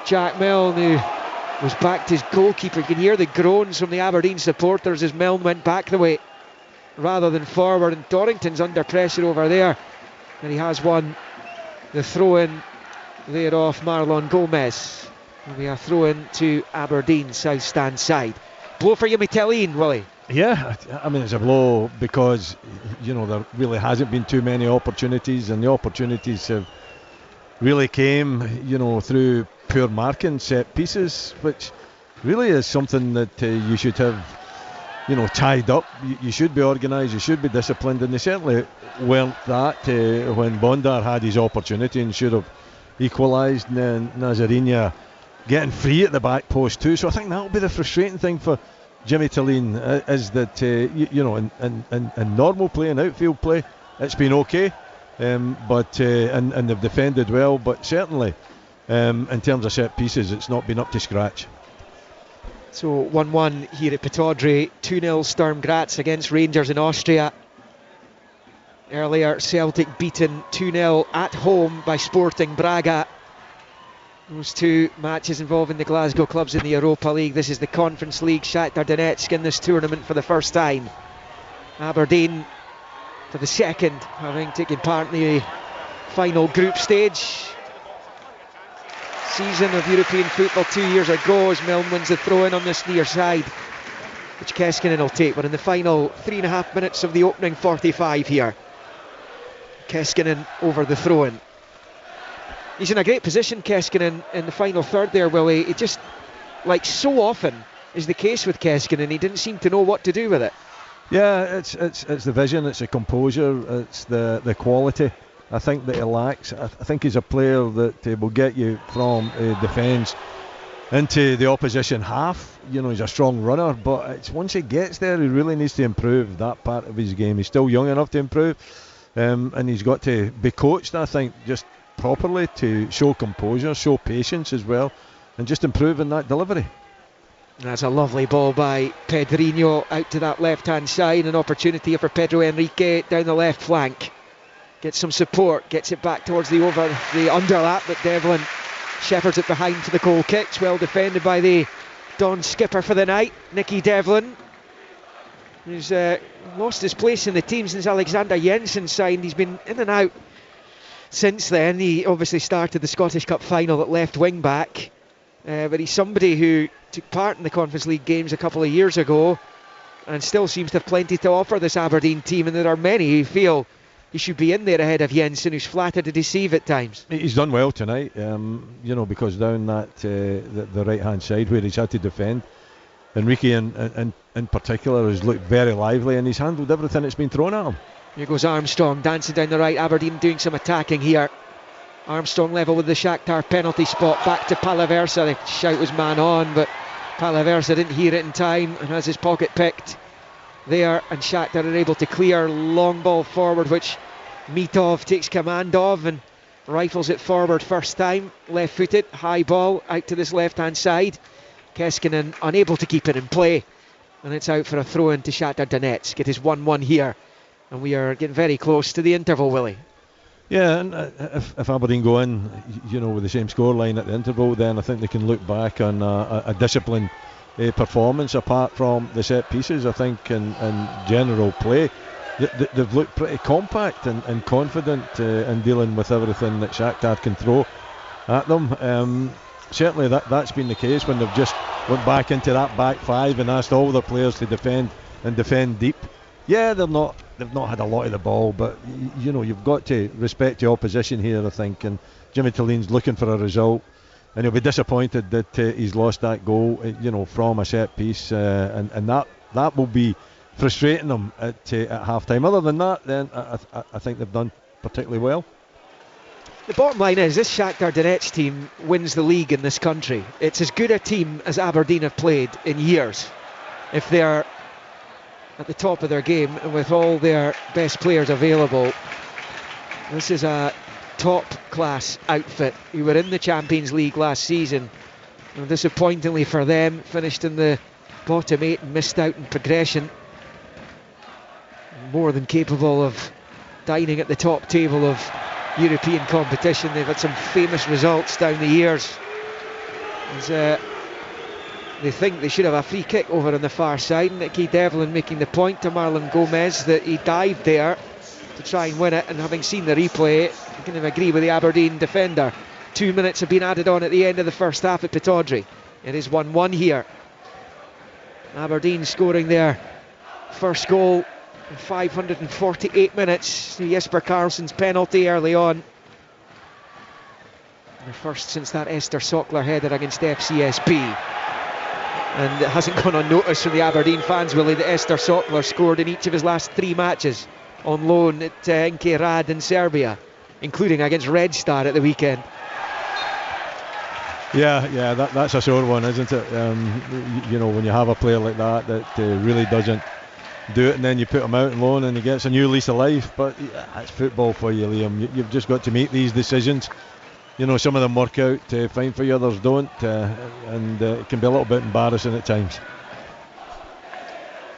Jack Milne, who was backed his goalkeeper. You can hear the groans from the Aberdeen supporters as Milne went back the way rather than forward, and Dorrington's under pressure over there, and he has won the throw-in there off Marlon Gomez. And we are throw-in to Aberdeen south stand side. Blow for Yumitelin, Willie.
Yeah, I mean, it's a blow because, you know, there really hasn't been too many opportunities, and the opportunities have really came, you know, through poor marking, set pieces, which really is something that you should have, you know, tied up. You should be organised, you should be disciplined, and they certainly weren't that when Bondar had his opportunity and should have equalised. And then Nazarinha getting free at the back post too, so I think that'll be the frustrating thing for Jimmy Tillene, is that you know, in normal play and outfield play it's been okay, but and they've defended well, but certainly in terms of set pieces it's not been up to scratch.
So 1-1 here at Pittodrie. 2-0 Sturm Graz against Rangers in Austria. Earlier Celtic beaten 2-0 at home by Sporting Braga. Those two matches involving the Glasgow clubs in the Europa League. This is the Conference League. Shakhtar Donetsk in this tournament for the first time. Aberdeen for the second, having taken part in the final group stage. Season of European football 2 years ago as Milne wins the throw-in on this near side, which Keskinen will take. But in the final 3.5 minutes of the opening 45 here, Keskinen over the throw-in. He's in a great position, Keskinen, in the final third there, Willie. It just, like so often is the case with Keskinen, he didn't seem to know what to do with it.
Yeah, it's the vision, it's the composure, it's the quality I think that he lacks. I think he's a player that will get you from defence into the opposition half. He's a strong runner, but it's once he gets there, he really needs to improve that part of his game. He's still young enough to improve, and he's got to be coached, I think, just properly to show composure, show patience as well, and just improve in that delivery.
That's a lovely ball by Pedrinho out to that left-hand side. An opportunity for Pedro Henrique down the left flank. Gets some support, gets it back towards the underlap, but Devlin shepherds it behind for the goal kicks. Well defended by the Don skipper for the night, Nicky Devlin, who's lost his place in the team since Alexander Jensen signed. He's been in and out since then. He obviously started the Scottish Cup final at left wing back, but he's somebody who took part in the Conference League games a couple of years ago and still seems to have plenty to offer this Aberdeen team, and there are many who feel he should be in there ahead of Jensen, who's flattered to deceive at times.
He's done well tonight, because down that the right hand side where he's had to defend, Enrique in particular has looked very lively, and he's handled everything that's been thrown at him.
Here goes Armstrong dancing down the right. Aberdeen doing some attacking here. Armstrong level with the Shakhtar penalty spot. Back to Palaversa. The shout was man on, but Palaversa didn't hear it in time and has his pocket picked there, and Shakhtar are able to clear. Long ball forward, which Mitov takes command of and rifles it forward first time. Left footed, high ball out to this left hand side. Keskinen unable to keep it in play, and it's out for a throw in to Shakhtar Donetsk. It is 1-1 here, and we are getting very close to the interval, Willie.
Yeah, and if Aberdeen go in, with the same scoreline at the interval, then I think they can look back on a disciplined performance apart from the set pieces. I think in general play, they've looked pretty compact and confident in dealing with everything that Shakhtar can throw at them. Certainly that's been the case when they've just went back into that back five and asked all their players to defend deep. Yeah, they've not had a lot of the ball, but you've got to respect the opposition here, I think, and Jimmy Tillene's looking for a result, and he'll be disappointed that he's lost that goal from a set piece, and that will be frustrating them at half time. Other than that, then I think they've done particularly well.
The bottom line is this Shakhtar Donetsk team wins the league in this country. It's as good a team as Aberdeen have played in years. If they're at the top of their game and with all their best players available, this is a top class outfit who were in the Champions League last season, and disappointingly for them finished in the bottom 8 and missed out in progression. More than capable of dining at the top table of European competition. They've had some famous results down the years. They think they should have a free kick over on the far side. Nicky Devlin making the point to Marlon Gomez that he dived there to try and win it, and having seen the replay, I can agree with the Aberdeen defender. 2 minutes have been added on at the end of the first half at Pittodrie. It is 1-1 here. Aberdeen scoring their first goal in 548 minutes. Jesper Karlsson's penalty early on. The first since that Esther Sockler header against FCSB. And it hasn't gone unnoticed from the Aberdeen fans, Willie, that Esther Sockler scored in each of his last 3 matches on loan at NK Rad in Serbia, including against Red Star at the weekend.
Yeah, that's a sore one, isn't it? When you have a player like that really doesn't do it, and then you put him out on loan and he gets a new lease of life. But that's football for you, Liam. You've just got to make these decisions. Some of them work out fine for you, others don't, and it can be a little bit embarrassing at times.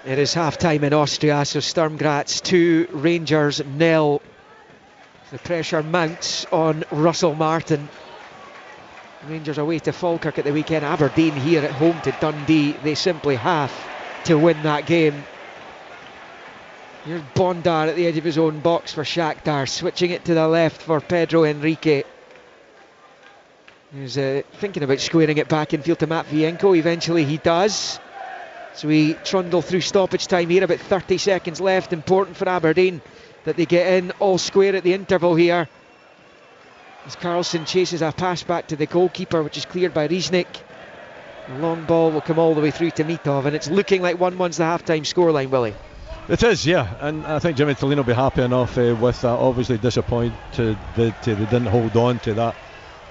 It is half-time in Austria, so Sturm Graz 2, Rangers 0. The pressure mounts on Russell Martin. Rangers away to Falkirk at the weekend. Aberdeen here at home to Dundee. They simply have to win that game. Here's Bondar at the edge of his own box for Shakhtar, switching it to the left for Pedro Henrique. He's thinking about squaring it back in field to Matvienko. Eventually he does. So we trundle through stoppage time here, about 30 seconds left. Important for Aberdeen that they get in all square at the interval here, as Karlsson chases a pass back to the goalkeeper, which is cleared by Riesnik. The long ball will come all the way through to Mitov, and it's looking like 1-1's the half-time scoreline, Willie.
It is, yeah, and I think Jimmy Tillene will be happy enough with that. Obviously disappointed that they didn't hold on to that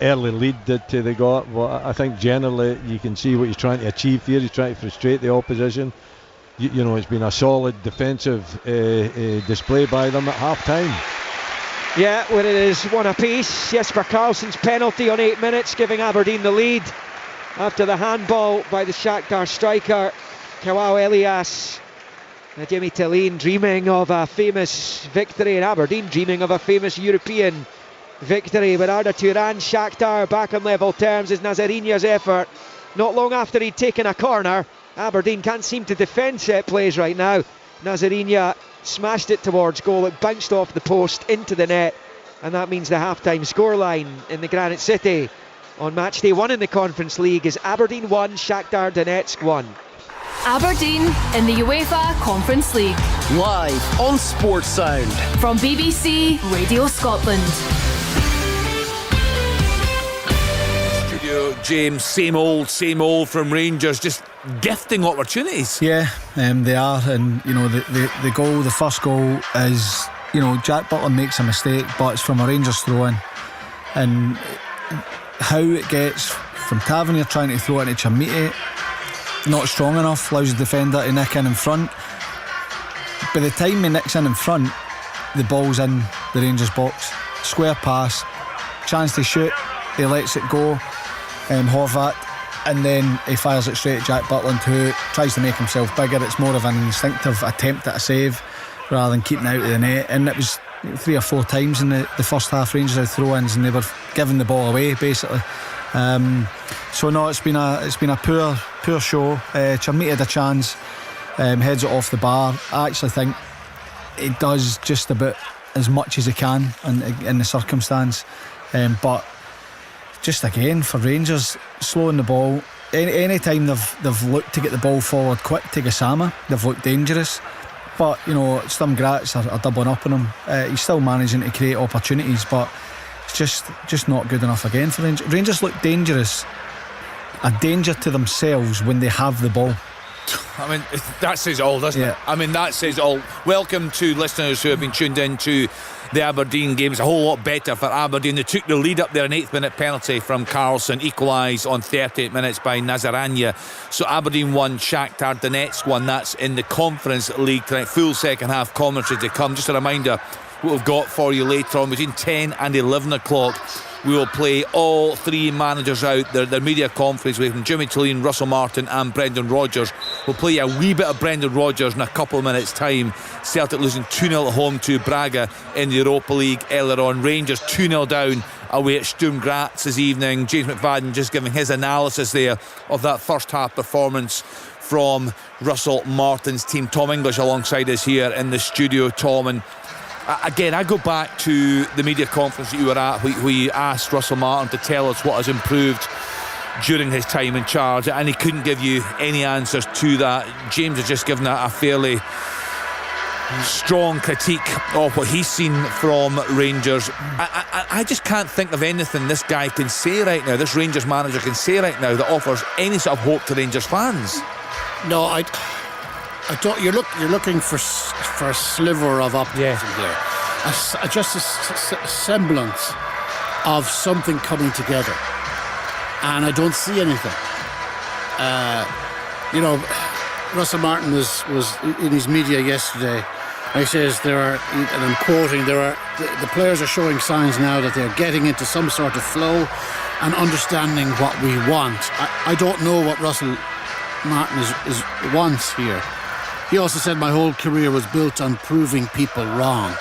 early lead that they got. But I think generally you can see what he's trying to achieve here. He's trying to frustrate the opposition. You know, it's been a solid defensive display by them at half time.
Yeah, when it is one apiece. Jesper Karlsson's penalty on 8 minutes, giving Aberdeen the lead after the handball by the Shakhtar striker Kawau Elias. Jimmy Tillin dreaming of a famous victory, and Aberdeen dreaming of a famous European victory. But Arda Turan, Shakhtar back on level terms is Nazarinha's effort. Not long after he'd taken a corner, Aberdeen can't seem to defend set plays right now. Nazarinha smashed it towards goal, it bounced off the post into the net, and that means the half-time scoreline in the Granite City on match day 1 in the Conference League is Aberdeen 1, Shakhtar Donetsk 1.
Aberdeen in the UEFA Conference League.
Live on Sports Sound.
From BBC Radio Scotland.
Studio James, same old from Rangers, just gifting opportunities.
Yeah, they are, and you know the goal, the first goal is, you know, Jack Butland makes a mistake, but it's from a Rangers throw-in, and how it gets from Tavernier trying to throw it into Chamiti, not strong enough, allows the defender to nick in front. By the time he nicks in front, the ball's in the Rangers box, square pass, chance to shoot, he lets it go, Horvat, and then he fires it straight at Jack Butland, who tries to make himself bigger. It's more of an instinctive attempt at a save rather than keeping it out of the net, and it was 3 or 4 times in the first half Rangers had throw-ins and they were giving the ball away basically. So no, it's been a poor show. Chamiti had a chance, heads it off the bar. I actually think he does just about as much as he can in the circumstance, but just again for Rangers slowing the ball. Any time they've looked to get the ball forward quick to Gassama, they've looked dangerous. But you know, Sturm Graz are doubling up on him. He's still managing to create opportunities, but it's just not good enough again for Rangers. Rangers look dangerous, a danger to themselves when they have the ball.
I mean, that says all, doesn't it? I mean, that says all. Welcome to listeners who have been tuned in to the Aberdeen game. It's a whole lot better for Aberdeen. They took the lead up there, an 8th minute penalty from Karlsson, equalised on 38 minutes by Nazarinha. So Aberdeen 1, Shakhtar Donetsk 1. That's in the Conference League tonight. Full second half commentary to come. Just a reminder what we've got for you later on between 10 and 11 o'clock. We will play all 3 managers out, their media conference with Jimmy Tillin, Russell Martin and Brendan Rodgers. We'll play a wee bit of Brendan Rodgers in a couple of minutes time. Celtic losing 2-0 at home to Braga in the Europa League earlier on. Rangers 2-0 down away at Sturm Graz this evening. James McFadden just giving his analysis there of that first half performance from Russell Martin's team. Tom English alongside us here in the studio. Tom, and again, I go back to the media conference that you were at. We asked Russell Martin to tell us what has improved during his time in charge, and he couldn't give you any answers to that. James has just given a fairly strong critique of what he's seen from Rangers. I just can't think of anything this guy can say right now, this Rangers manager can say right now, that offers any sort of hope to Rangers fans.
No, I don't. You're looking for a sliver of optimism here, just a semblance of something coming together, and I don't see anything. You know, Russell Martin was in his media yesterday. He says there are, and I'm quoting, the players are showing signs now that they're getting into some sort of flow and understanding what we want. I don't know what Russell Martin wants here. He also said my whole career was built on proving people wrong.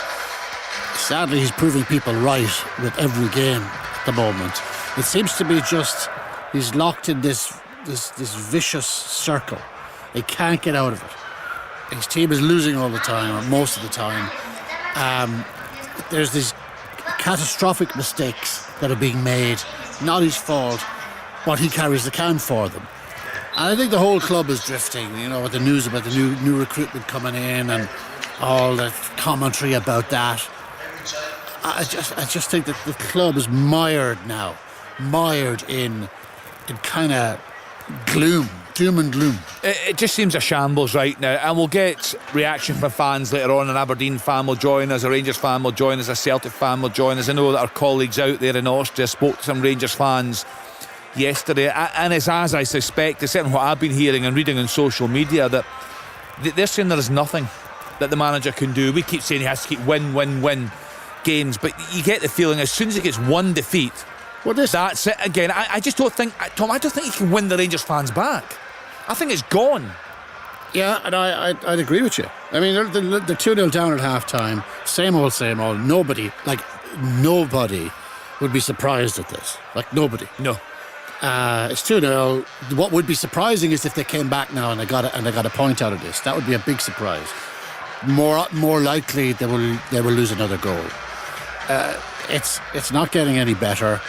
Sadly, he's proving people right with every game at the moment. It seems to be just he's locked in this vicious circle. He can't get out of it. His team is losing all the time, or most of the time. There's these catastrophic mistakes that are being made. Not his fault, but he carries the can for them. And I think the whole club is drifting, you know, with the news about the new recruitment coming in and all the commentary about that. I just think that the club is mired in kind of gloom. doom and gloom.
It just seems a shambles right now, and we'll get reaction from fans later on. An Aberdeen fan will join us, a Rangers fan will join us, a Celtic fan will join us. I know that our colleagues out there in Austria spoke to some Rangers fans yesterday, and it's as I suspect, it's certainly what I've been hearing and reading on social media, that they're saying there is nothing that the manager can do. We keep saying he has to keep win games, but you get the feeling as soon as he gets one defeat, that's it again. I just don't think, Tom, I don't think he can win the Rangers fans back. I think it's gone.
Yeah, and I'd agree with you. I mean, they're 2-0 down at half-time. Same old. Nobody would be surprised at this. Like, nobody.
No.
It's 2-0. What would be surprising is if they came back now and they got a point out of this. That would be a big surprise. More likely they will lose another goal. It's not getting any better.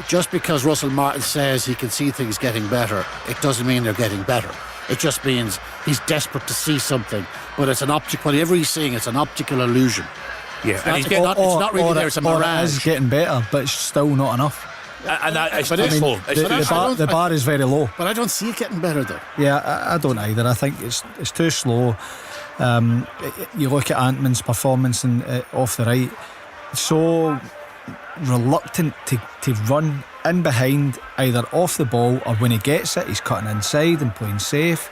Just because Russell Martin says he can see things getting better, it doesn't mean they're getting better. It just means he's desperate to see something. But it's an whatever he's seeing, it's an optical illusion.
Yeah,
it's not really there. It's a mirage.
It is getting better, but it's still not enough.
And it's slow.
The bar is very low.
But I don't see it getting better, though.
Yeah, I don't either. I think it's too slow. You look at Antman's performance off the right, so reluctant to run in behind, either off the ball or when he gets it he's cutting inside and playing safe.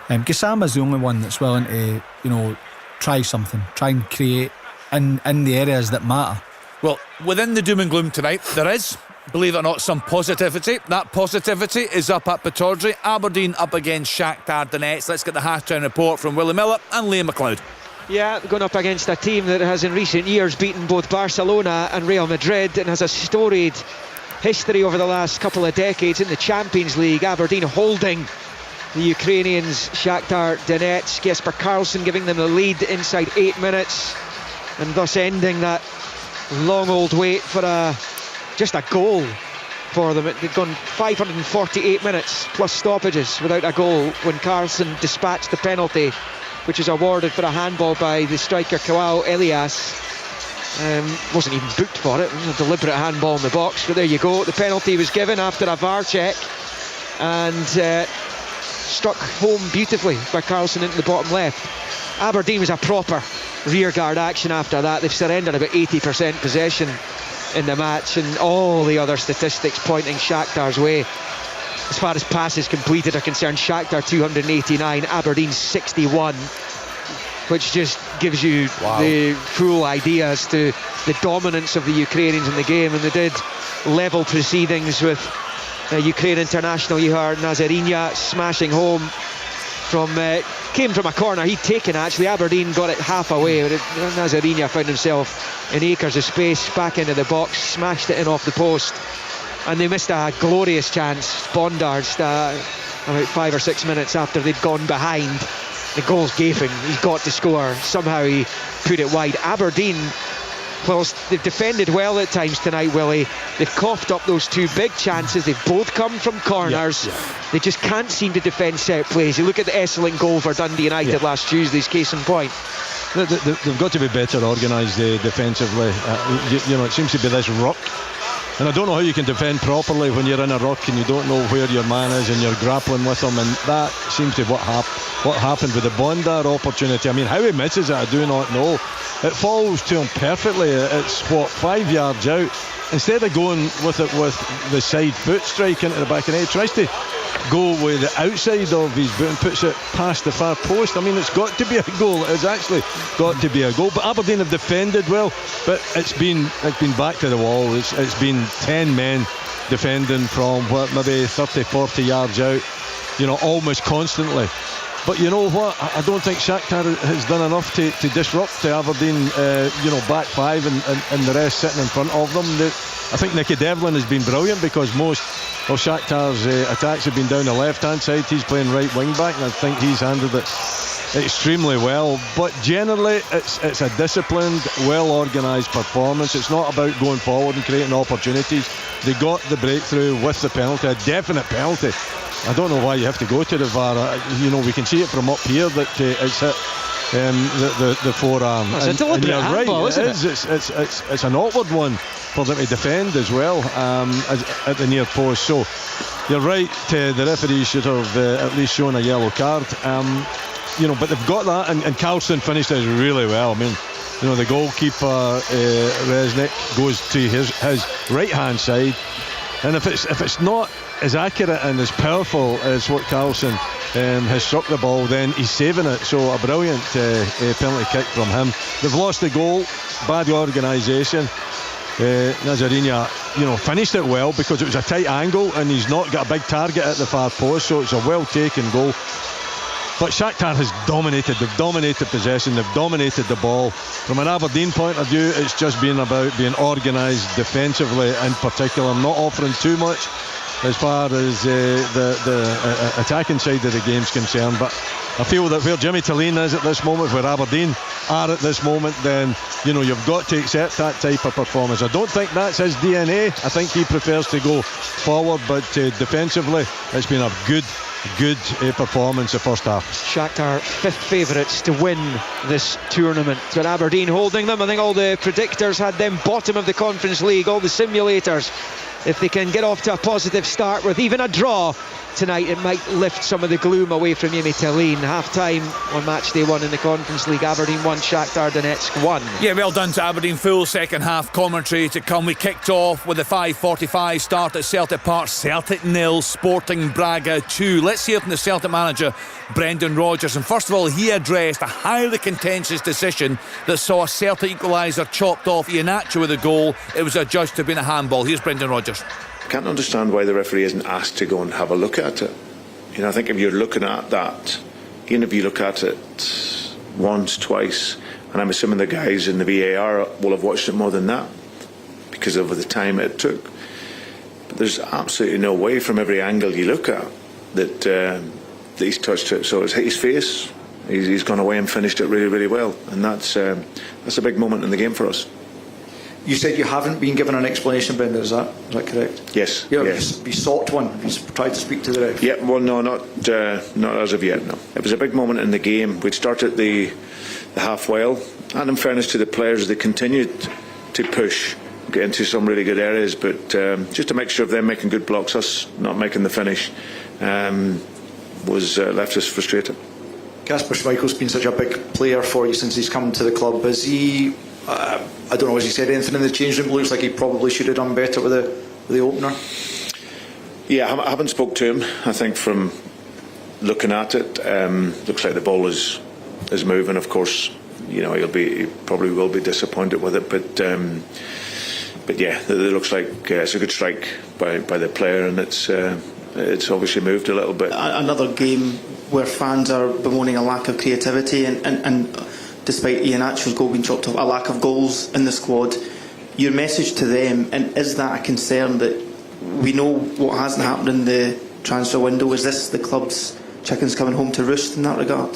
Gassama's the only one that's willing to try something, try and create in the areas that matter.
Well, within the doom and gloom tonight there is, believe it or not, some positivity. That positivity is up at Pittodrie. Aberdeen up against Shakhtar Donetsk. Let's get the half-time report from Willie Miller and Liam McLeod.
Yeah, going up against a team that has in recent years beaten both Barcelona and Real Madrid and has a storied history over the last couple of decades in the Champions League. Aberdeen holding the Ukrainians Shakhtar Donetsk. Jesper Karlsson giving them the lead inside 8 minutes and thus ending that long old wait for just a goal for them. They'd gone 548 minutes plus stoppages without a goal when Karlsson dispatched the penalty, which is awarded for a handball by the striker Kawao Elias. Wasn't even booked for it. It was a deliberate handball in the box, but there you go. The penalty was given after a VAR check and struck home beautifully by Karlsson into the bottom left. Aberdeen was a proper rearguard action after that. They've surrendered about 80% possession in the match, and all the other statistics pointing Shakhtar's way. As far as passes completed are concerned, Shakhtar 289, Aberdeen 61, which just gives you the full idea as to the dominance of the Ukrainians in the game. And they did level proceedings with Ukraine international Ihar Nazarinya smashing home came from a corner he'd taken. Actually, Aberdeen got it half away, but Nazarinya found himself in acres of space, back into the box, smashed it in off the post. And they missed a glorious chance, Bondards, about 5 or 6 minutes after they'd gone behind. The goal's gaping, he's got to score. Somehow he put it wide. Aberdeen, whilst they've defended well at times tonight, Willie, they've coughed up those two big chances. They've both come from corners. They just can't seem to defend set plays. You look at the Esselink goal for Dundee United last Tuesday's case in point.
They've got to be better organised defensively. It seems to be this ruck, and I don't know how you can defend properly when you're in a ruck and you don't know where your man is and you're grappling with him, and that seems to be what happened with the Bondar opportunity. I mean, how he misses it, I do not know. It falls to him perfectly. It's 5 yards out. Instead of going with it with the side foot strike into the back of the net, he tries to go with the outside of his boot and puts it past the far post. I mean, it's got to be a goal. It's actually got to be a goal. But Aberdeen have defended well, but it's been back to the wall. It's been 10 men defending from maybe 30-40 yards out, almost constantly. But you know what? I don't think Shakhtar has done enough to disrupt the Aberdeen, back five and the rest sitting in front of them. I think Nicky Devlin has been brilliant because most of Shakhtar's attacks have been down the left-hand side. He's playing right wing-back, and I think he's handled it extremely well. But generally, it's a disciplined, well-organised performance. It's not about going forward and creating opportunities. They got the breakthrough with the penalty, a definite penalty. I don't know why you have to go to the VAR. We can see it from up here that it's hit the forearm.
It's a deliberate handball, isn't it?
It's an awkward one for them to defend as well, at the near post. So you're right, the referee should have at least shown a yellow card. But they've got that, and Carlson finished this really well. I mean, the goalkeeper Resnick goes to his right hand side, and if it's not as accurate and as powerful as what Carlson has struck the ball, then he's saving it. So a brilliant penalty kick from him. They've lost the goal, bad organisation. Nazarinya, finished it well because it was a tight angle and he's not got a big target at the far post, so it's a well taken goal. But Shakhtar has dominated. They've dominated possession. They've dominated the ball. From an Aberdeen point of view, it's just been about being organised defensively in particular, not offering too much as far as the attacking side of the game's concerned. But I feel that where Jimmy Talleen is at this moment, where Aberdeen are at this moment, then you've got to accept that type of performance. I don't think that's his DNA. I think he prefers to go forward, but defensively it's been a good performance the first half.
Shakhtar fifth favourites to win this tournament, but Aberdeen holding them. I think all the predictors had them bottom of the Conference League, all the simulators. If they can get off to a positive start with even a draw tonight, it might lift some of the gloom away from Jimmy Talleen. Half time on match day 1 in the Conference League, Aberdeen 1, Shakhtar Donetsk 1.
Yeah, well done to Aberdeen. Full second half commentary to come. We kicked off with a 5:45 start at Celtic Park. Celtic 0, Sporting Braga 2. Let's hear from the Celtic manager, Brendan Rodgers. And first of all, he addressed a highly contentious decision that saw a Celtic equaliser chopped off Iheanacho with a goal. It was adjudged to have been a handball. Here's Brendan Rodgers.
I can't understand why the referee isn't asked to go and have a look at it. I think if you're looking at that, even if you look at it once, twice, and I'm assuming the guys in the VAR will have watched it more than that because of the time it took. But there's absolutely no way from every angle you look at that he's touched it. So it's hit his face. He's gone away and finished it really, really well, and that's a big moment in the game for us.
You said you haven't been given an explanation, Brendan, is that correct?
Yes.
Yeah,
yes.
You sought one. You tried to speak to the ref.
Yeah, well, no, not as of yet, no. It was a big moment in the game. We'd started the half well, and in fairness to the players, they continued to push, get into some really good areas, but just a mixture of them making good blocks, us not making the finish, was left us frustrated.
Kasper Schmeichel's been such a big player for you since he's come to the club. Is he... I don't know, has he said anything in the change room? Looks like he probably should have done better with the opener.
Yeah, I haven't spoke to him. I think from looking at it, looks like the ball is moving. Of course, he probably will be disappointed with it, but yeah, it looks like it's a good strike by the player, and it's obviously moved a little bit.
Another game where fans are bemoaning a lack of creativity and despite Iheanacho's goal being chopped off, a lack of goals in the squad. Your message to them, and is that a concern that we know what hasn't happened in the transfer window? Is this the club's chickens coming home to roost in that regard?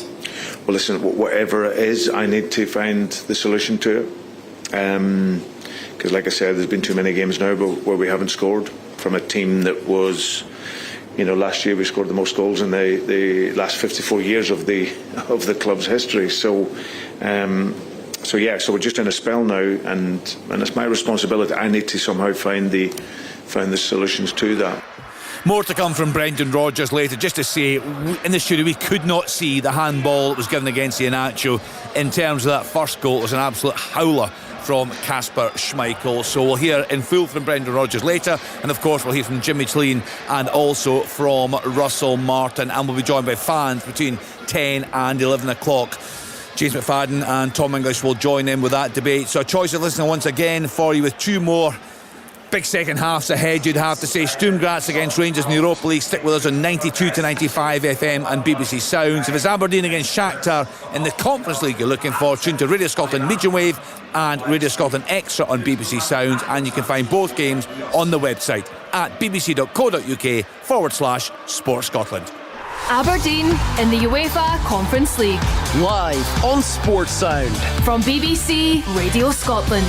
Well, listen, whatever it is, I need to find the solution to it. Because like I said, there's been too many games now where we haven't scored from a team that was... last year we scored the most goals in the last 54 years of the club's history. So we're just in a spell now, and it's my responsibility. I need to somehow find the solutions to that.
More to come from Brendan Rodgers later. Just to say, in the studio, we could not see the handball that was given against Iheanacho. In terms of that first goal, it was an absolute howler from Kasper Schmeichel. So we'll hear in full from Brendan Rodgers later, and of course we'll hear from Jimmy Talleen and also from Russell Martin, and we'll be joined by fans between 10 and 11 o'clock. James McFadden and Tom English will join in with that debate. So a choice of listener once again for you with two more big second halves ahead, you'd have to say. Sturm Graz against Rangers in the Europa League. Stick with us on 92 to 95 FM and BBC Sounds. If it's Aberdeen against Shakhtar in the Conference League you're looking for, tune to Radio Scotland Medium Wave and Radio Scotland Extra on BBC Sounds, and you can find both games on the website at bbc.co.uk/Sport Scotland.
Aberdeen in the UEFA Conference League.
Live on Sports Sound.
From BBC Radio Scotland.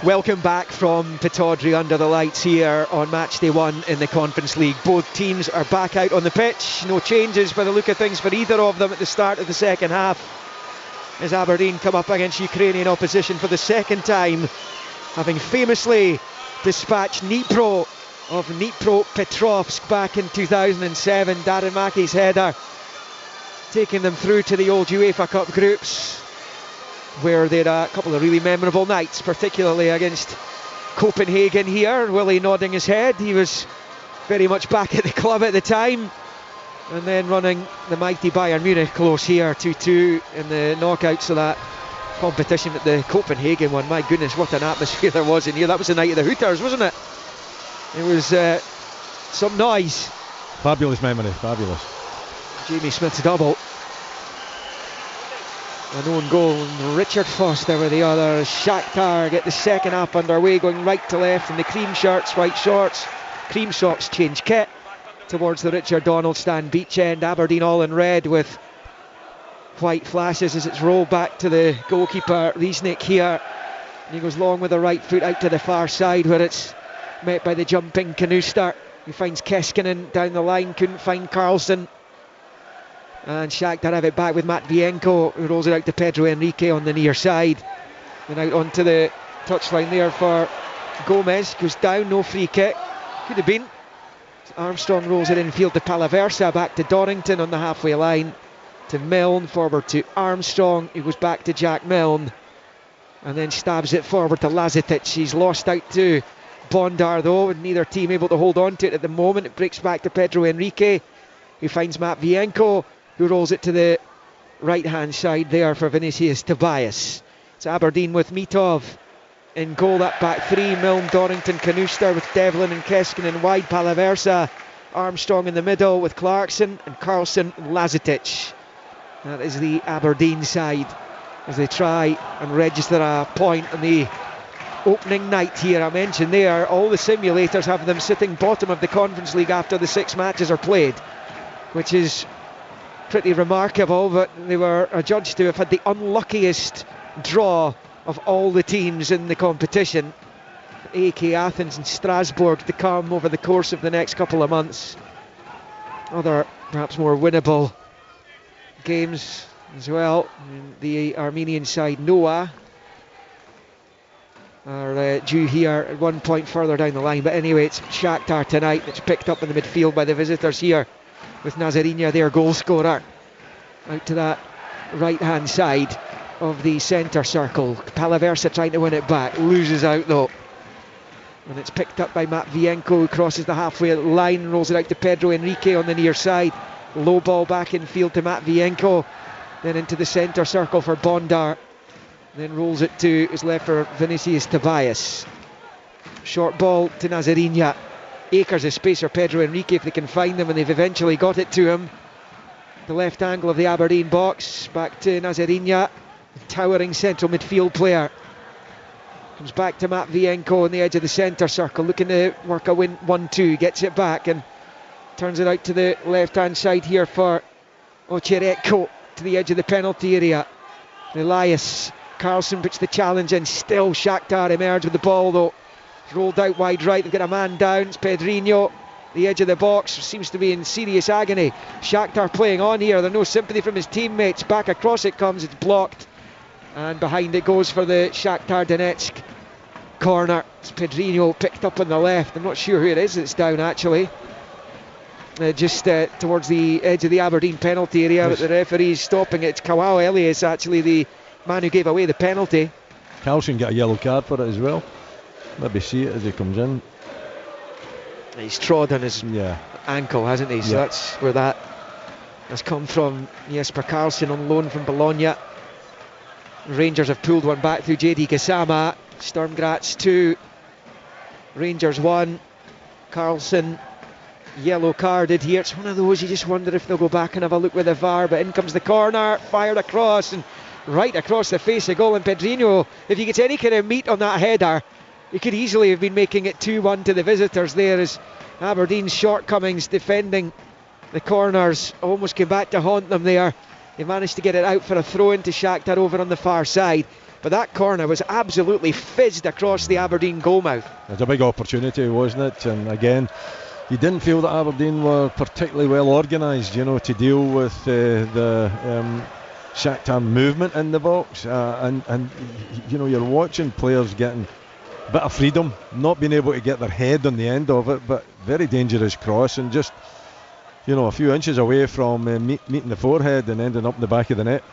Welcome back from Pittodrie under the lights here on match day 1 in the Conference League. Both teams are back out on the pitch. No changes by the look of things for either of them at the start of the second half, as Aberdeen come up against Ukrainian opposition for the second time, having famously dispatched Dnipro of Dnipropetrovsk back in 2007. Darren Mackey's header taking them through to the old UEFA Cup groups, where they had a couple of really memorable nights, particularly against Copenhagen here. Willie nodding his head, he was very much back at the club at the time. And then running the mighty Bayern Munich close here, 2-2 in the knockouts of that competition at the Copenhagen one. My goodness, what an atmosphere there was in here. That was the night of the Hooters, wasn't it? It was some noise.
Fabulous memory, fabulous.
Jamie Smith's double. An own goal, and Richard Foster with the other. Shakhtar get the second half underway, going right to left in the cream shirts, white shorts. Cream socks change kit towards the Richard Donald stand beach end. Aberdeen all in red with white flashes as it's rolled back to the goalkeeper Riesnik here. And he goes long with the right foot out to the far side, where it's met by the jumping Kanuster. He finds Keskinen down the line, couldn't find Carlson. And Shakhtar have it back with Matvienko, who rolls it out to Pedro Henrique on the near side. And out onto the touchline there for Gomez. Goes down, no free kick. Could have been. Armstrong rolls it infield to Palaversa, back to Dorrington on the halfway line. To Milne, forward to Armstrong, who goes back to Jack Milne. And then stabs it forward to Lazetic. He's lost out to Bondar though, and neither team able to hold on to it at the moment. It breaks back to Pedro Henrique, who finds Matvienko, who rolls it to the right hand side there for Vinicius Tobias. It's Aberdeen with Mitov in goal, that back three. Milne, Dorrington, Kanuster with Devlin and Keskinen wide. Palaversa, Armstrong in the middle with Clarkson and Carlson and Lazetic. That is the Aberdeen side as they try and register a point on the opening night here. I mentioned there, all the simulators have them sitting bottom of the Conference League after the 6 matches are played, which is pretty remarkable, but they were adjudged to have had the unluckiest draw of all the teams in the competition. AK Athens and Strasbourg to come over the course of the next couple of months. Other perhaps more winnable games as well. The Armenian side Noah are due here at 1 point further down the line, but anyway, it's Shakhtar tonight. It's picked up in the midfield by the visitors here with Nazarinya, their goal scorer, out to that right hand side of the centre circle. Palaversa trying to win it back, loses out though, and it's picked up by Matvienko, who crosses the halfway line, rolls it out to Pedro Henrique on the near side. Low ball back in field to Matvienko, then into the centre circle for Bondar, then rolls it to his left for Vinicius Tobias. Short ball to Nazarinya. Acres of space for Pedro Henrique if they can find him, and they've eventually got it to him. The left angle of the Aberdeen box, back to Nazarinya, towering central midfield player. Comes back to Matvienko on the edge of the centre circle, looking to work a 1-2, gets it back and turns it out to the left hand side here for Ochereko, to the edge of the penalty area. Elias Carlson puts the challenge in, still Shakhtar emerge with the ball though. Rolled out wide right, they've got a man down, it's Pedrinho, the edge of the box, seems to be in serious agony. Shakhtar playing on here, there's no sympathy from his teammates. Back across it comes, it's blocked, and behind it goes for the Shakhtar Donetsk corner. It's Pedrinho picked up on the left, I'm not sure who it is that's down actually. Just towards the edge of the Aberdeen penalty area, but the referee's stopping it. It's Kawao Elias actually, the man who gave away the penalty.
Carlson got a yellow card for it as well. Maybe see it as he comes in.
He's trod on his ankle, hasn't he? So that's where that has come from. Jesper Carlson on loan from Bologna. Rangers have pulled one back through JD Gassama. Sturm Graz 2, Rangers 1. Carlson yellow carded here. It's one of those you just wonder if they'll go back and have a look with the VAR, but in comes the corner, fired across and right across the face of goal. And Pedrinho, if he gets any kind of meat on that header, he could easily have been making it 2-1 to the visitors there, as Aberdeen's shortcomings defending the corners almost came back to haunt them there. They managed to get it out for a throw into Shakhtar over on the far side. but that corner was absolutely fizzed across the Aberdeen goalmouth.
It was a big opportunity, wasn't it? And again, you didn't feel that Aberdeen were particularly well organised, you know, to deal with the Shakhtar movement in the box, and you know, you're watching players getting a bit of freedom, not being able to get their head on the end of it, but very dangerous cross, and just, you know, a few inches away from meeting the forehead and ending up in the back of the net.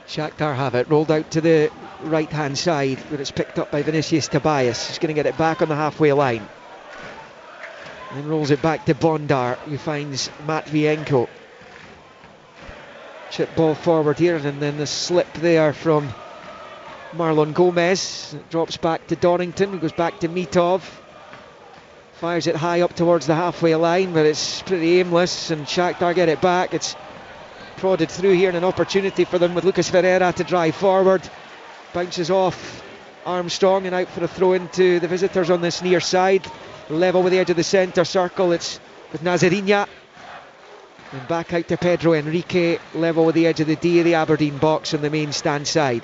Shakhtar have it, rolled out to the right hand side, where it's picked up by Vinicius Tobias. He's going to get it back on the halfway line, and rolls it back to Bondar, who finds Matvienko. Chip ball forward here, and then the slip there from Marlon Gomez. It drops back to Donington, who goes back to Mitov. Fires it high up towards the halfway line, but it's pretty aimless, and Shakhtar get it back. It's prodded through here, and an opportunity for them with Lucas Ferreira to drive forward. Bounces off Armstrong and out for a throw into the visitors on this near side. Level with the edge of the centre circle. It's with Nazarinha. And back out to Pedro Henrique, level with the edge of the D of the Aberdeen box on the main stand side.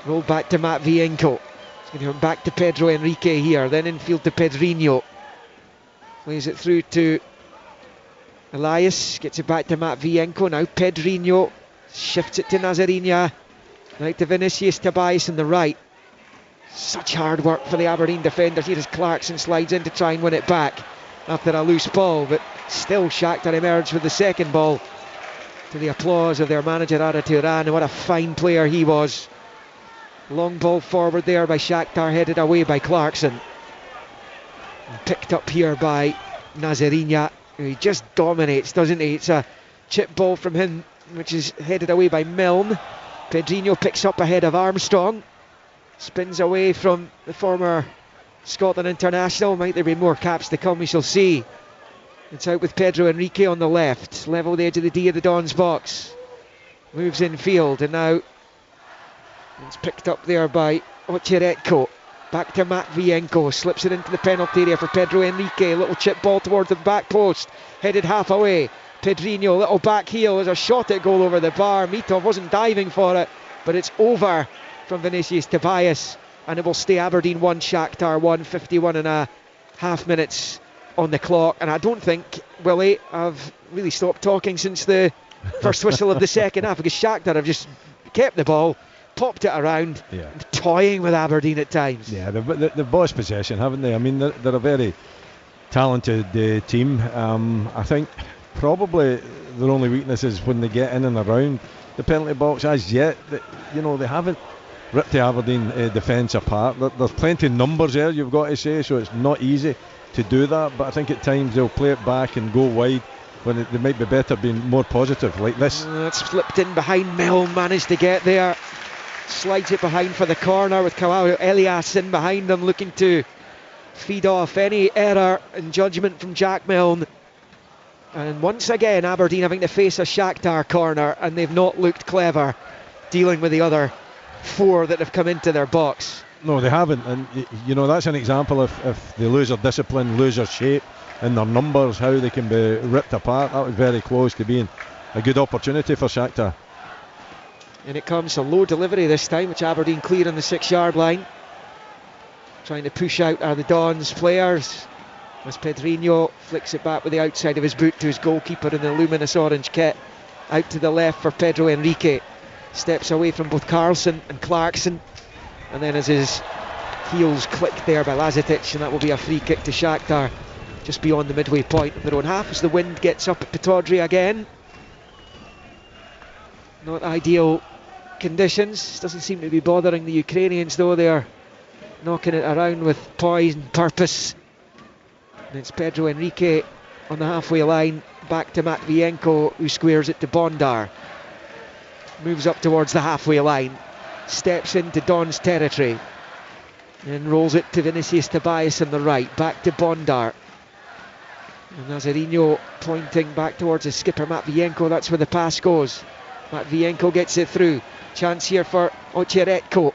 Rolled back to Matvienko. It's going to come back to Pedro Henrique here, then infield to Pedrinho. Plays it through to Elias, gets it back to Matvienko. Now Pedrinho shifts it to Nazarinha. Right to Vinicius Tobias on the right. Such hard work for the Aberdeen defenders here as Clarkson slides in to try and win it back after a loose ball, but still Shakhtar emerged with the second ball, to the applause of their manager Ara Turan. What a fine player he was. Long ball forward there by Shakhtar, headed away by Clarkson, and picked up here by Nazarinha. He just dominates, doesn't he? It's a chip ball from him, which is headed away by Milne. Pedrinho picks up ahead of Armstrong, spins away from the former Scotland international. Might there be more caps to come? We shall see. It's out with Pedro Henrique on the left, level the edge of the D of the Dons box. Moves in field, and now it's picked up there by Ocheretko. Back to Matvienko, slips it into the penalty area for Pedro Henrique. Little chip ball towards the back post, headed half away. Pedrinho, little back heel, as a shot at goal over the bar. Mitov wasn't diving for it, but it's over from Vinicius Tobias, and it will stay Aberdeen 1, Shakhtar 1, 51 and a half minutes on the clock. And I don't think, Willie, I've really stopped talking since the first whistle of the second half, because Shakhtar have just kept the ball, popped it around, toying with Aberdeen at times.
Yeah, they've bossed possession, haven't they? I mean, they're a very talented team. I think probably their only weakness is when they get in and around the penalty box. As yet, you know, they haven't ripped the Aberdeen defence apart. There's plenty of numbers there, you've got to say, so it's not easy to do that, but I think at times they'll play it back and go wide when they might be better being more positive like this.
It's slipped in behind. Milne managed to get there, slides it behind for the corner with Kawau Elias in behind them, looking to feed off any error in judgment from Jack Milne. And once again Aberdeen having to face a Shakhtar corner, and they've not looked clever dealing with the other four that have come into their box.
No, they haven't, and you know, that's an example if they lose their discipline, lose their shape and their numbers, how they can be ripped apart. That was very close to being a good opportunity for Shakhtar.
And it comes a low delivery this time, which Aberdeen clear on the 6-yard line. Trying to push out are the Dons players, as Pedrinho flicks it back with the outside of his boot to his goalkeeper in the luminous orange kit. Out to the left for Pedro Henrique. Steps away from both Carlson and Clarkson, and then as his heels clicked there by Lazetic, and that will be a free kick to Shakhtar just beyond the midway point of their own half, as the wind gets up at Pittodrie again. Not ideal conditions, doesn't seem to be bothering the Ukrainians though. They're knocking it around with poise and purpose. And it's Pedro Henrique on the halfway line, back to Matvienko, who squares it to Bondar. Moves up towards the halfway line, steps into Don's territory, and rolls it to Vinicius Tobias on the right, back to Bondar. And Nazarinho pointing back towards his skipper Matvienko, that's where the pass goes. Matvienko gets it through, chance here for Ocheretko,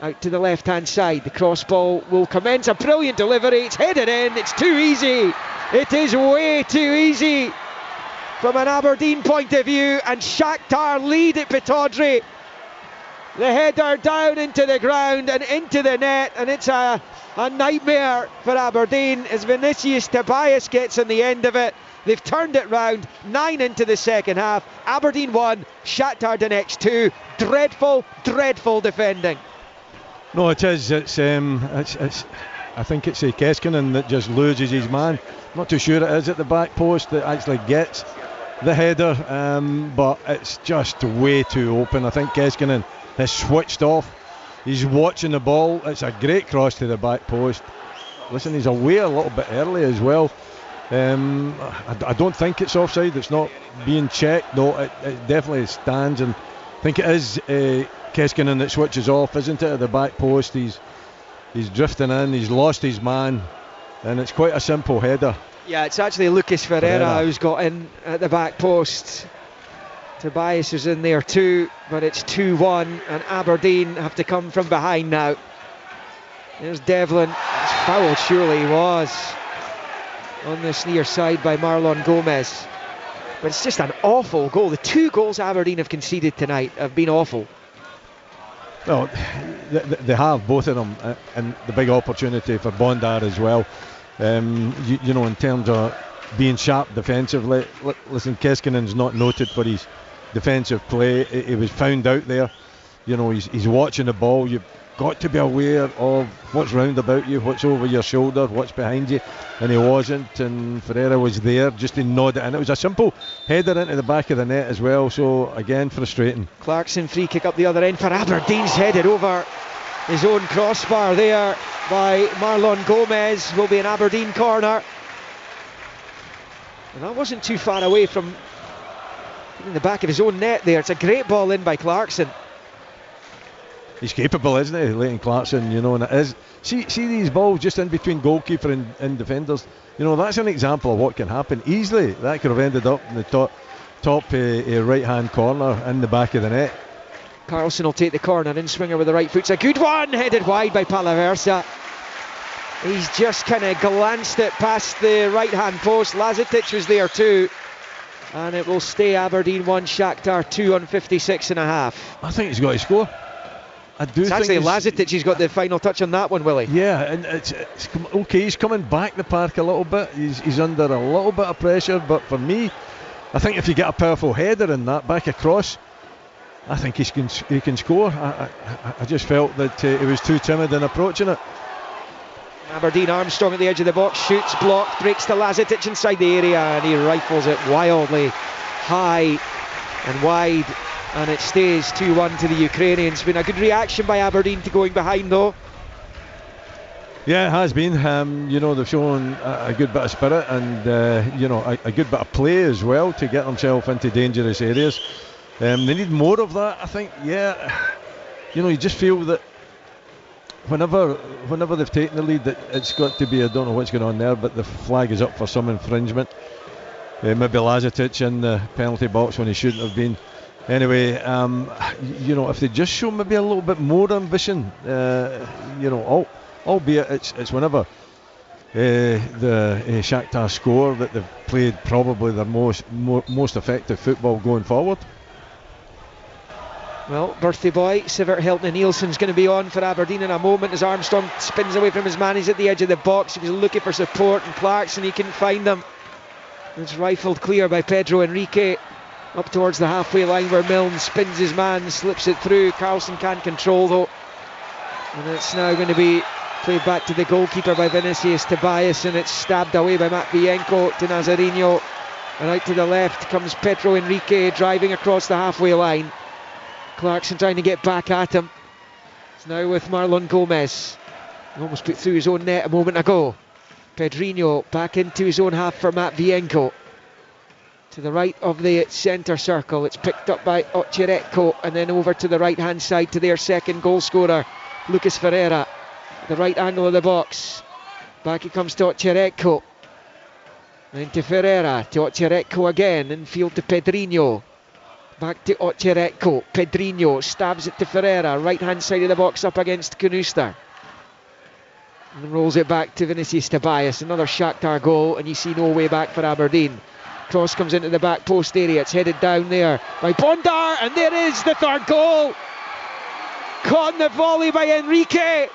out to the left hand side, the cross ball will commence, a brilliant delivery, it's headed in, it's too easy, it is way too easy from an Aberdeen point of view, and Shakhtar lead at Pittodrie. The header down into the ground and into the net, and it's a nightmare for Aberdeen as Vinicius Tobias gets on the end of it. They've turned it round, 9 into the second half. Aberdeen 1, Shakhtar Donetsk 2. Dreadful, dreadful defending.
No, it is. It's I think it's Keskinen that just loses his man. Not too sure it is at the back post that actually gets the header, but it's just way too open. I think Keskinen has switched off. He's watching the ball. It's a great cross to the back post. Listen, he's away a little bit early as well. I don't think it's offside. It's not being checked. No, it definitely stands, and I think it is Keskinen that switches off, isn't it, at the back post. He's drifting in. He's lost his man, and it's quite a simple header.
Yeah, it's actually Lucas Ferreira who's got in at the back post. Tobias is in there too, but it's 2-1, and Aberdeen have to come from behind now. There's Devlin. It's fouled, surely he was, on this near side by Marlon Gomez. But it's just an awful goal. The 2 goals Aberdeen have conceded tonight have been awful.
Well, they have, both of them, and the big opportunity for Bondar as well. You know, in terms of being sharp defensively, listen, Keskinen's not noted for his defensive play. He was found out there. You know, he's watching the ball. You've got to be aware of what's round about you, what's over your shoulder, what's behind you, and he wasn't, and Ferreira was there just to nod it in. It was a simple header into the back of the net as well, so again, frustrating.
Clarkson free kick up the other end for Aberdeen's headed over his own crossbar there by Marlon Gomez. Will be an Aberdeen corner, and that wasn't too far away from in the back of his own net there. It's a great ball in by Clarkson.
He's capable, isn't he, Leighton Clarkson, you know, and it is. See these balls just in between goalkeeper and defenders. You know, that's an example of what can happen easily. That could have ended up in the top right-hand corner in the back of the net.
Carlson will take the corner, in swinger with the right foot. It's a good one, headed wide by Palaversa. He's just kind of glanced it past the right-hand post. Lazetic was there too. And it will stay Aberdeen 1, Shakhtar 2 on 56.5.
I think he's got to score. I do. It's think
actually Lazetic. He's got the final touch on that one, Willie.
Yeah, and it's okay. He's coming back the park a little bit. He's under a little bit of pressure, but for me, I think if you get a powerful header in that back across, I think he can score. I just felt that he was too timid in approaching it.
Aberdeen, Armstrong at the edge of the box, shoots, blocked, breaks to Lazetic inside the area, and he rifles it wildly high and wide, and it stays 2-1 to the Ukrainians. Been a good reaction by Aberdeen to going behind though.
Yeah, it has been. You know, they've shown a good bit of spirit and you know, a good bit of play as well to get themselves into dangerous areas. They need more of that, I think. Yeah, you know, you just feel that whenever they've taken the lead, that it's got to be, I don't know what's going on there, but the flag is up for some infringement. Maybe Lazetic in the penalty box when he shouldn't have been. Anyway, you know, if they just show maybe a little bit more ambition, you know, albeit it's whenever the Shakhtar score that they've played probably their most effective football going forward.
Well, birthday boy Sivert Heltne Nielsen's going to be on for Aberdeen in a moment as Armstrong spins away from his man. He's at the edge of the box. He was looking for support, and Clarkson, he couldn't find them. It's rifled clear by Pedro Henrique up towards the halfway line where Milne spins his man, slips it through. Carlson can't control though, and it's now going to be played back to the goalkeeper by Vinicius Tobias, and it's stabbed away by Matvienko to Nazarino, and out to the left comes Pedro Henrique driving across the halfway line. Clarkson trying to get back at him. It's now with Marlon Gomez. He almost put through his own net a moment ago. Pedrinho back into his own half for Matvienko. To the right of the centre circle, it's picked up by Ocheretko, and then over to the right hand side to their second goal scorer, Lucas Ferreira. The right angle of the box. Back it comes to Ocheretko. Then to Ferreira, to Ocheretko again, in field to Pedrinho. Back to Ocheretko. Pedrinho stabs it to Ferreira, right hand side of the box up against Knuster. And rolls it back to Vinicius Tobias. Another Shakhtar goal, and you see no way back for Aberdeen. Cross comes into the back post area. It's headed down there by Bondar, and there is the third goal. Caught in the volley by Enrique.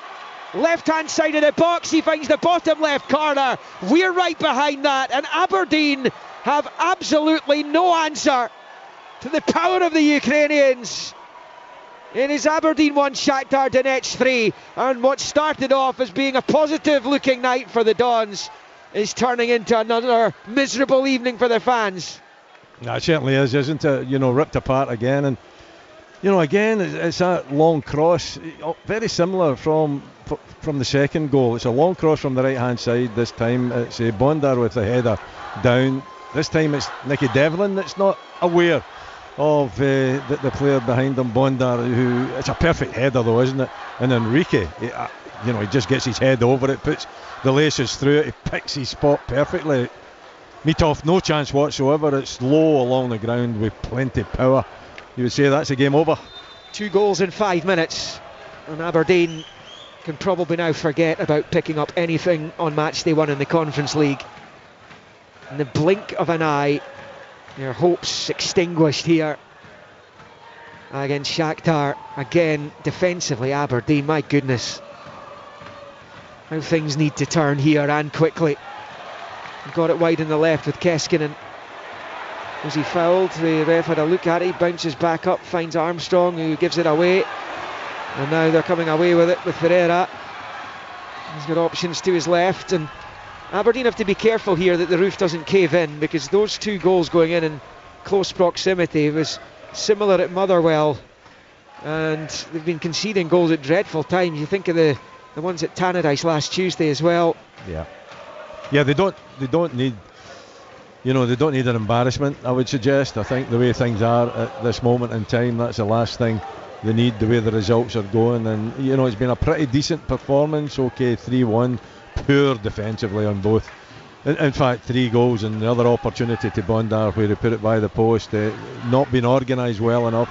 Left hand side of the box, he finds the bottom left corner. We're right behind that, and Aberdeen have absolutely no answer to the power of the Ukrainians. It is Aberdeen 1, Shakhtar Donetsk 3, and what started off as being a positive looking night for the Dons is turning into another miserable evening for the fans.
It certainly is, isn't it? Ripped apart again, and again it's that long cross, very similar from the second goal. It's a long cross from the right hand side. This time it's Bondar with the header down. This time it's Nicky Devlin that's not aware of the player behind him, Bondar, who, it's a perfect header though, isn't it? And Enrique, he just gets his head over it, puts the laces through it, he picks his spot perfectly. Mitov, no chance whatsoever. It's low along the ground with plenty of power. You would say that's a game over.
2 goals in 5 minutes, and Aberdeen can probably now forget about picking up anything on match day 1 in the Conference League. In the blink of an eye, their hopes extinguished here against Shakhtar. Again, defensively, Aberdeen, my goodness, how things need to turn here, and quickly. Got it wide in the left with Keskinen. Was he fouled? The ref had a look at it, he bounces back up, finds Armstrong, who gives it away, and now they're coming away with it with Ferreira. He's got options to his left, and Aberdeen have to be careful here that the roof doesn't cave in, because those 2 goals going in close proximity was similar at Motherwell, and they've been conceding goals at dreadful times. You think of the ones at Tannadice last Tuesday as well.
Yeah, they don't need they don't need an embarrassment, I would suggest. I think the way things are at this moment in time, that's the last thing they need, the way the results are going. And it's been a pretty decent performance. Okay, 3-1, poor defensively on both. In fact, 3 goals, and the other opportunity to Bondar where he put it by the post, not been organised well enough,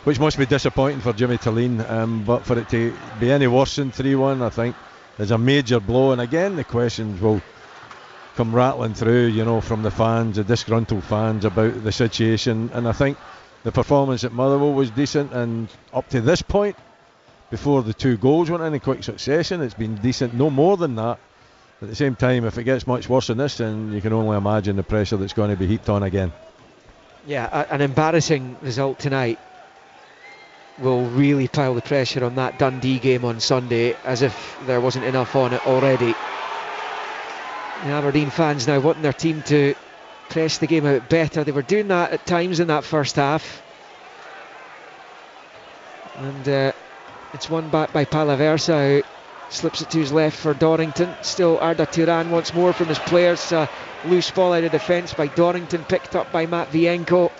which must be disappointing for Jimmy Tillene. But for it to be any worse than 3-1, I think is a major blow. And again, the questions will come rattling through, from the fans, the disgruntled fans, about the situation. And I think the performance at Motherwell was decent, and up to this point, before the 2 goals went in quick succession, it's been decent, no more than that. At the same time, if it gets much worse than this, then you can only imagine the pressure that's going to be heaped on again.
Yeah, an embarrassing result tonight will really pile the pressure on that Dundee game on Sunday, as if there wasn't enough on it already. The Aberdeen fans now wanting their team to press the game out better. They were doing that at times in that first half, and it's won back by Palaversa, who slips it to his left for Dorrington. Still Arda Turan wants more from his players. Loose ball out of defence by Dorrington, picked up by Matt Vienko,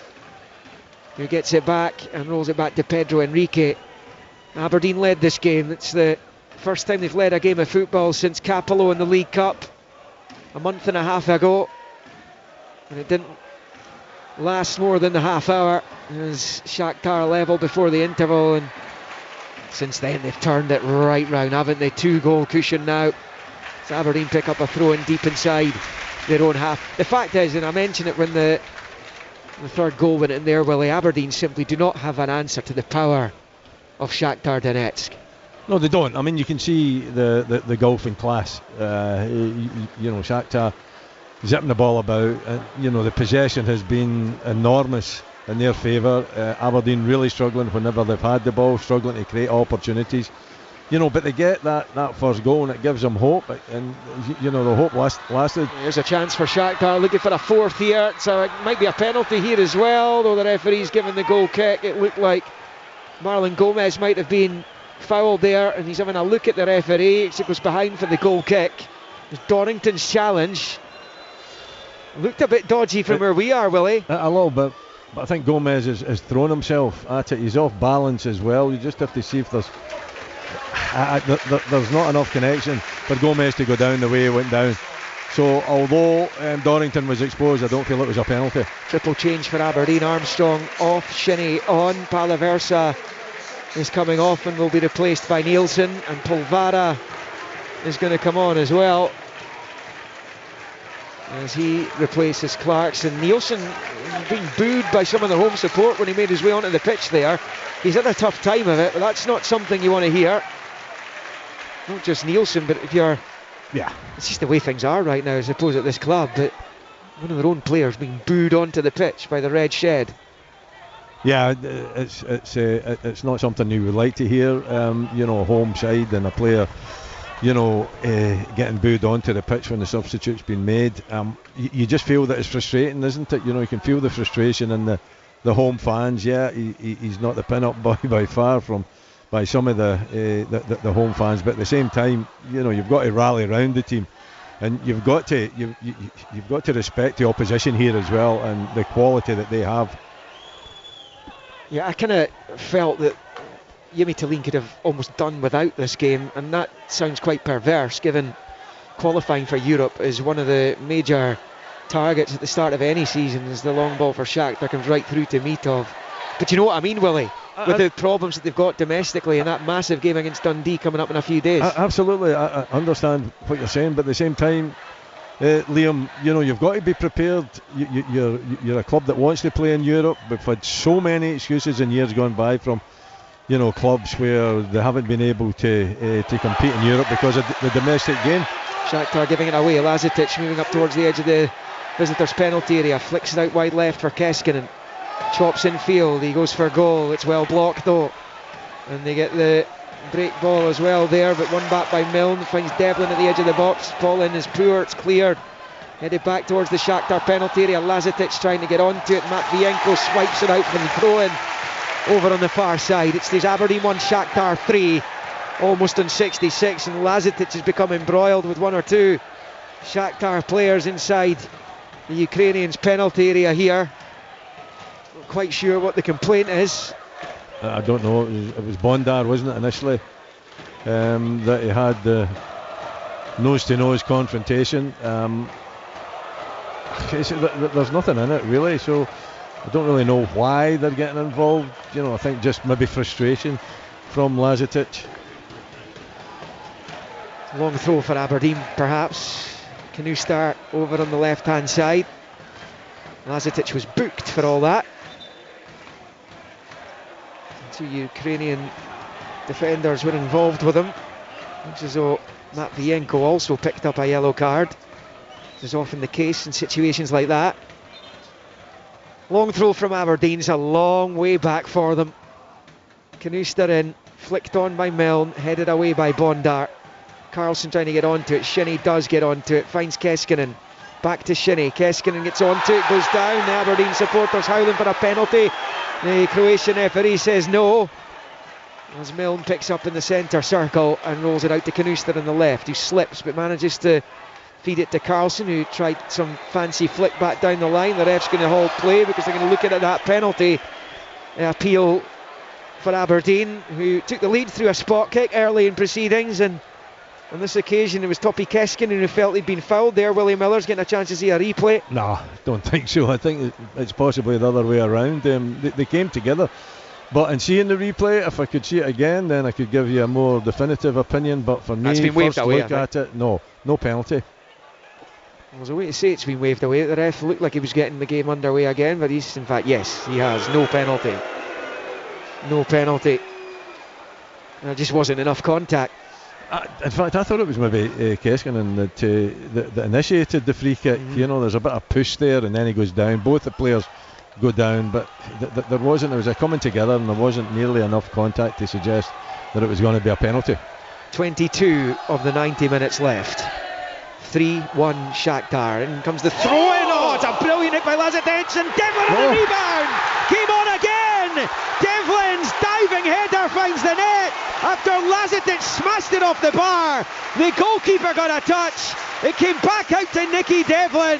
who gets it back and rolls it back to Pedro Enrique. Aberdeen led this game. It's the first time they've led a game of football since Capello in the League Cup a month and a half ago, and it didn't last more than the half hour as Shakhtar level before the interval, and since then they've turned it right round, haven't they? 2-goal cushion now. So Aberdeen pick up a throw in deep inside their own half. The fact is, and I mentioned it when the 3rd goal went in there, Willie, Aberdeen simply do not have an answer to the power of Shakhtar Donetsk.
No, they don't. I mean, you can see the gulf in class. Shakhtar zipping the ball about. The possession has been enormous in their favour. Aberdeen really struggling whenever they've had the ball, struggling to create opportunities. But they get that first goal, and it gives them hope. And the hope lasted.
Here's a chance for Shakhtar, looking for a 4th here. So it might be a penalty here as well, though the referee's given the goal kick. It looked like Marlon Gomez might have been fouled there, and he's having a look at the referee. It goes behind for the goal kick. Dorrington's challenge looked a bit dodgy from where we are, Willie.
A little bit, but I think Gomez has thrown himself at it. He's off balance as well. You just have to see if there's not enough connection for Gomez to go down the way he went down. So although Dorrington was exposed, I don't feel it was a penalty.
Triple change for Aberdeen. Armstrong off, Shinnie on. Palaversa is coming off and will be replaced by Nielsen, and Polvara is going to come on as well. as he replaces Clarkson. Nielsen being booed by some of the home support when he made his way onto the pitch there. He's had a tough time of it, but that's not something you want to hear. Not just Nielsen, but if you're...
Yeah.
It's just the way things are right now, I suppose, at this club, but one of their own players being booed onto the pitch by the Red Shed.
Yeah, it's not something you would like to hear. You know, a home side and a player, you know, getting booed onto the pitch when the substitute's been made. You just feel that it's frustrating, isn't it? You know, you can feel the frustration in the home fans. Yeah, he's not the pin-up boy by far from by some of the home fans, but at the same time, you know, you've got to rally around the team, and you've got to respect the opposition here as well and the quality that they have.
Yeah, I kind of felt that Jimmy Tillin could have almost done without this game, and that sounds quite perverse given qualifying for Europe is one of the major targets at the start of any season, as the long ball for Shakhtar comes right through to Mitov. But you know what I mean, Willie? With the problems that they've got domestically and that massive game against Dundee coming up in a few days.
Absolutely, I understand what you're saying, but at the same time, Liam, you know, you've got to be prepared. You're a club that wants to play in Europe. We've had so many excuses in years gone by from, you know, clubs where they haven't been able to compete in Europe because of the domestic game.
Shakhtar giving it away. Lazetic moving up towards the edge of the visitors' penalty area, flicks it out wide left for Keskinen. Chops in field, he goes for goal. It's well blocked though, and they get the break ball as well there, but one back by Milne. Finds Devlin at the edge of the box. Ball in is poor, it's cleared. Headed back towards the Shakhtar penalty area. Lazetic trying to get onto it. Matvienko swipes it out from the throw-in over on the far side. It stays Aberdeen 1, Shakhtar 3, almost on 66, and Lazetic has become embroiled with one or two Shakhtar players inside the Ukrainians' penalty area here. Not quite sure what the complaint is.
I don't know, it was Bondar, wasn't it, initially, that he had the nose-to-nose confrontation. There's nothing in it really, so I don't really know why they're getting involved. You know, I think just maybe frustration from Lazetic.
Long throw for Aberdeen perhaps. Canoe start over on the left hand side. Lazetic was booked for all that. Two Ukrainian defenders were involved with him. Looks as though Matvienko also picked up a yellow card, as is often the case in situations like that. Long throw from Aberdeen's a long way back for them. Canuster in, flicked on by Milne, headed away by Bondar. Carlson trying to get onto it. Shinnie does get onto it, finds Keskinen. Back to Shinnie. Keskinen gets onto it, goes down. The Aberdeen supporters howling for a penalty. The Croatian referee says no, as Milne picks up in the centre circle and rolls it out to Canuster on the left, who slips but manages to feed it to Carlson, who tried some fancy flick back down the line. The ref's going to halt play because they're going to look at that penalty appeal for Aberdeen, who took the lead through a spot kick early in proceedings, and on this occasion it was Topi Keskinen who felt he'd been fouled there. Willie Miller's getting a chance to see a replay.
No, don't think so. I think it's possibly the other way around. They came together, but in seeing the replay, if I could see it again, then I could give you a more definitive opinion. But for me, first look at it, no penalty.
There's a way to say it's been waved away. The ref looked like he was getting the game underway again, but he's, in fact, yes, he has. No penalty. No penalty. There just wasn't enough contact.
In fact, I thought it was maybe Keskinen that initiated the free kick. You know, there's a bit of push there, and then he goes down. Both the players go down, but there was a coming together, and there wasn't nearly enough contact to suggest that it was going to be a penalty. 22
of the 90 minutes left. 3-1 Shakhtar. In comes the throw in. Oh, it's a brilliant hit by Lazetic, and Devlin on the rebound. Came on again. Devlin's diving header finds the net after Lazetic smashed it off the bar. The goalkeeper got a touch. It came back out to Nicky Devlin,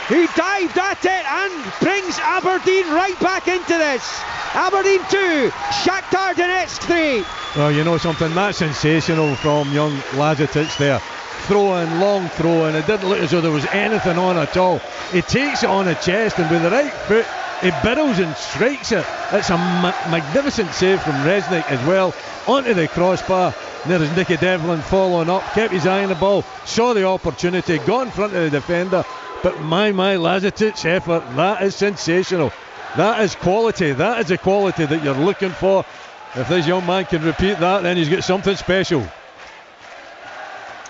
who dived at it and brings Aberdeen right back into this. Aberdeen 2, Shakhtar Donetsk 3.
Well, you know something, that's sensational from young Lazetic there. Long throw in. It didn't look as though there was anything on at all. He takes it on the chest, and with the right foot he birrows and strikes it. It's a magnificent save from Resnick as well, onto the crossbar. And there is Nicky Devlin following up, kept his eye on the ball, saw the opportunity, got in front of the defender But my Lazetic's effort, that is sensational. That is quality. That is the quality that you're looking for. If this young man can repeat that, then he's got something special.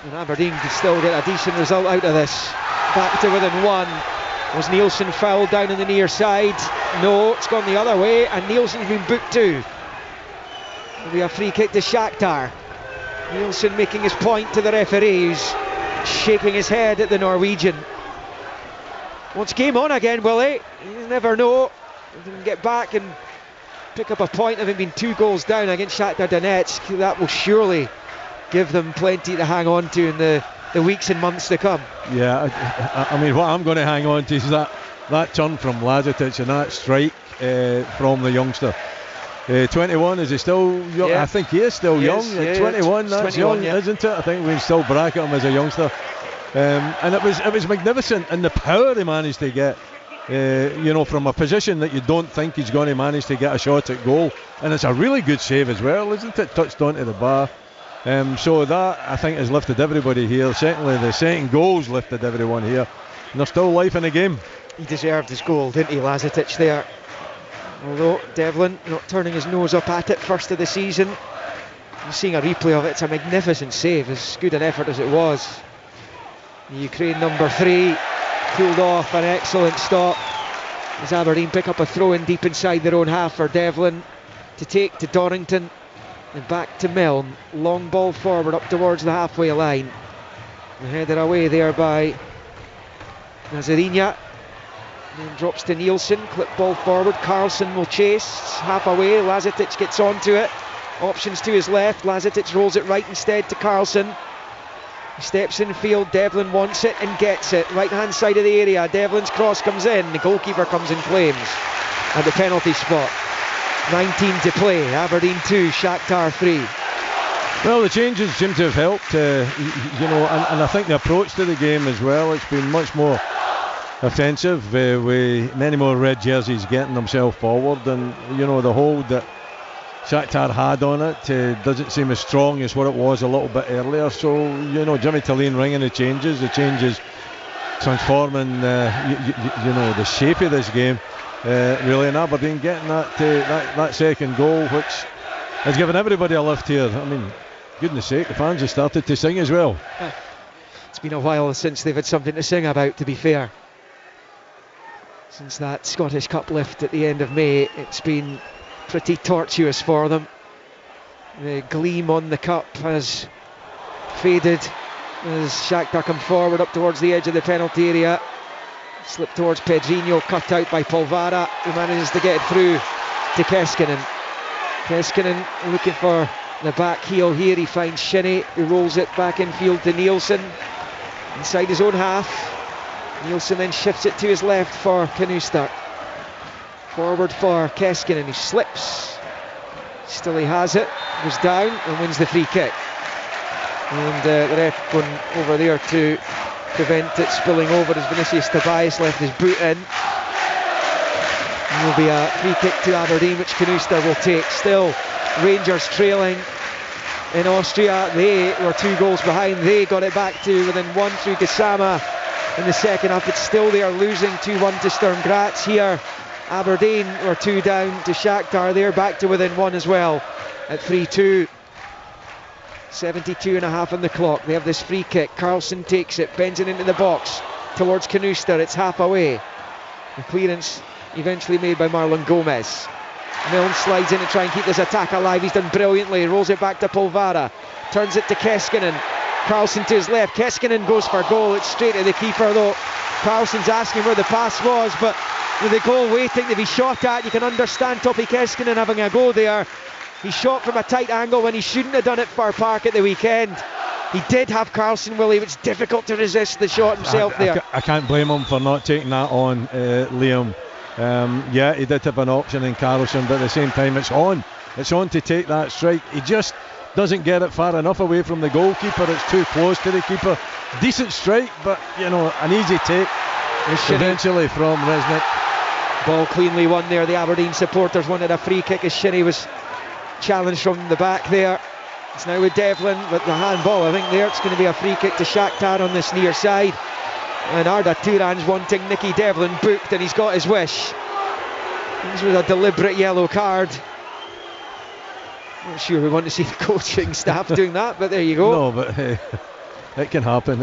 And Aberdeen can still get a decent result out of this. Back to within one. Was Nielsen fouled down in the near side? No, it's gone the other way, and Nielsen's been booked too. It'll be a free kick to Shakhtar. Nielsen making his point to the referee, who's shaking his head at the Norwegian. Wants game on again, will he? You never know. He can get back and pick up a point, having been 2 goals down against Shakhtar Donetsk. That will surely give them plenty to hang on to in the weeks and months to come.
Yeah, I mean, what I'm going to hang on to is that turn from Lazetic and that strike from the youngster. 21, is he still young? Yeah. I think he is still young.
Yeah,
21, that's
21,
young,
yeah.
Isn't it? I think we can still bracket him as a youngster. And it was magnificent, and the power he managed to get, from a position that you don't think he's going to manage to get a shot at goal. And it's a really good save as well, isn't it? Touched onto the bar. So that, I think, has lifted everybody here. Certainly the second goal's lifted everyone here. And there's still life in the game.
He deserved his goal, didn't he, Lazetic there? Although Devlin not turning his nose up at it first of the season. I'm seeing a replay of it. It's a magnificent save, as good an effort as it was. The Ukraine number 3 pulled off an excellent stop as Aberdeen pick up a throw in deep inside their own half for Devlin to take to Dorrington. And back to Milne, long ball forward up towards the halfway line. And headed away there by Nazarinya. Then drops to Nielsen, clip ball forward. Carlson will chase, half away. Lazetic gets onto it. Options to his left. Lazetic rolls it right instead to Carlson. He steps in field. Devlin wants it and gets it. Right hand side of the area. Devlin's cross comes in. The goalkeeper comes in flames at the penalty spot. 19 to play, Aberdeen 2, Shakhtar 3.
Well, the changes seem to have helped, and I think the approach to the game as well, it's been much more offensive, with many more red jerseys getting themselves forward, and the hold that Shakhtar had on it doesn't seem as strong as what it was a little bit earlier. So Jimmy Tillane ringing the changes transforming the shape of this game. Really, in Aberdeen getting that second goal, which has given everybody a lift here. I mean, goodness sake, the fans have started to sing as well.
It's been a while since they've had something to sing about, to be fair. Since that Scottish Cup lift at the end of May, it's been pretty tortuous for them. The gleam on the cup has faded as Shakhtar come forward up towards the edge of the penalty area. Slip towards Pedrinho, cut out by Polvara, who manages to get it through to Keskinen. Keskinen looking for the back heel here. He finds Shinnie, who rolls it back in field to Nielsen inside his own half. Nielsen then shifts it to his left for Knustert. Forward for Keskinen, who slips. Still he has it, goes down and wins the free kick. And the ref going over there to prevent it spilling over as Vinicius Tobias left his boot in. There will be a free kick to Aberdeen, which Knustert will take. Still Rangers trailing in Austria. They were 2 goals behind. They got it back to within 1 through Gassama in the second half. It's still they are losing 2-1 to Sturm Graz. Here Aberdeen were 2 down to Shakhtar. They're back to within 1 as well at 3-2. 72 and a half on the clock. They have this free kick. Carlson takes it, bends it into the box towards Knustert. It's half away. The clearance eventually made by Marlon Gomez. Milne slides in to try and keep this attack alive. He's done brilliantly. Rolls it back to Polvara. Turns it to Keskinen. Carlson to his left. Keskinen goes for goal. It's straight to the keeper though. Carlson's asking where the pass was, but with the goal waiting to be shot at, you can understand Topi Keskinen having a go there. He shot from a tight angle when he shouldn't have done it for Park at the weekend. He did have Carlson, Willie. It's difficult to resist the shot himself there.
I can't blame him for not taking that on, Liam. Yeah, he did have an option in Carlson, but at the same time it's on to take that strike. He just doesn't get it far enough away from the goalkeeper. It's too close to the keeper. Decent strike, but an easy take eventually from Resnick.
Ball cleanly won there. The Aberdeen supporters wanted a free kick as Shinnie was challenged from the back there. It's now with Devlin with the handball. I think there it's going to be a free kick to Shakhtar on this near side. And Arda Turan's wanting Nicky Devlin booked, and he's got his wish. This was a deliberate yellow card. Not sure we want to see the coaching staff doing that, but there you go.
No, but it can happen.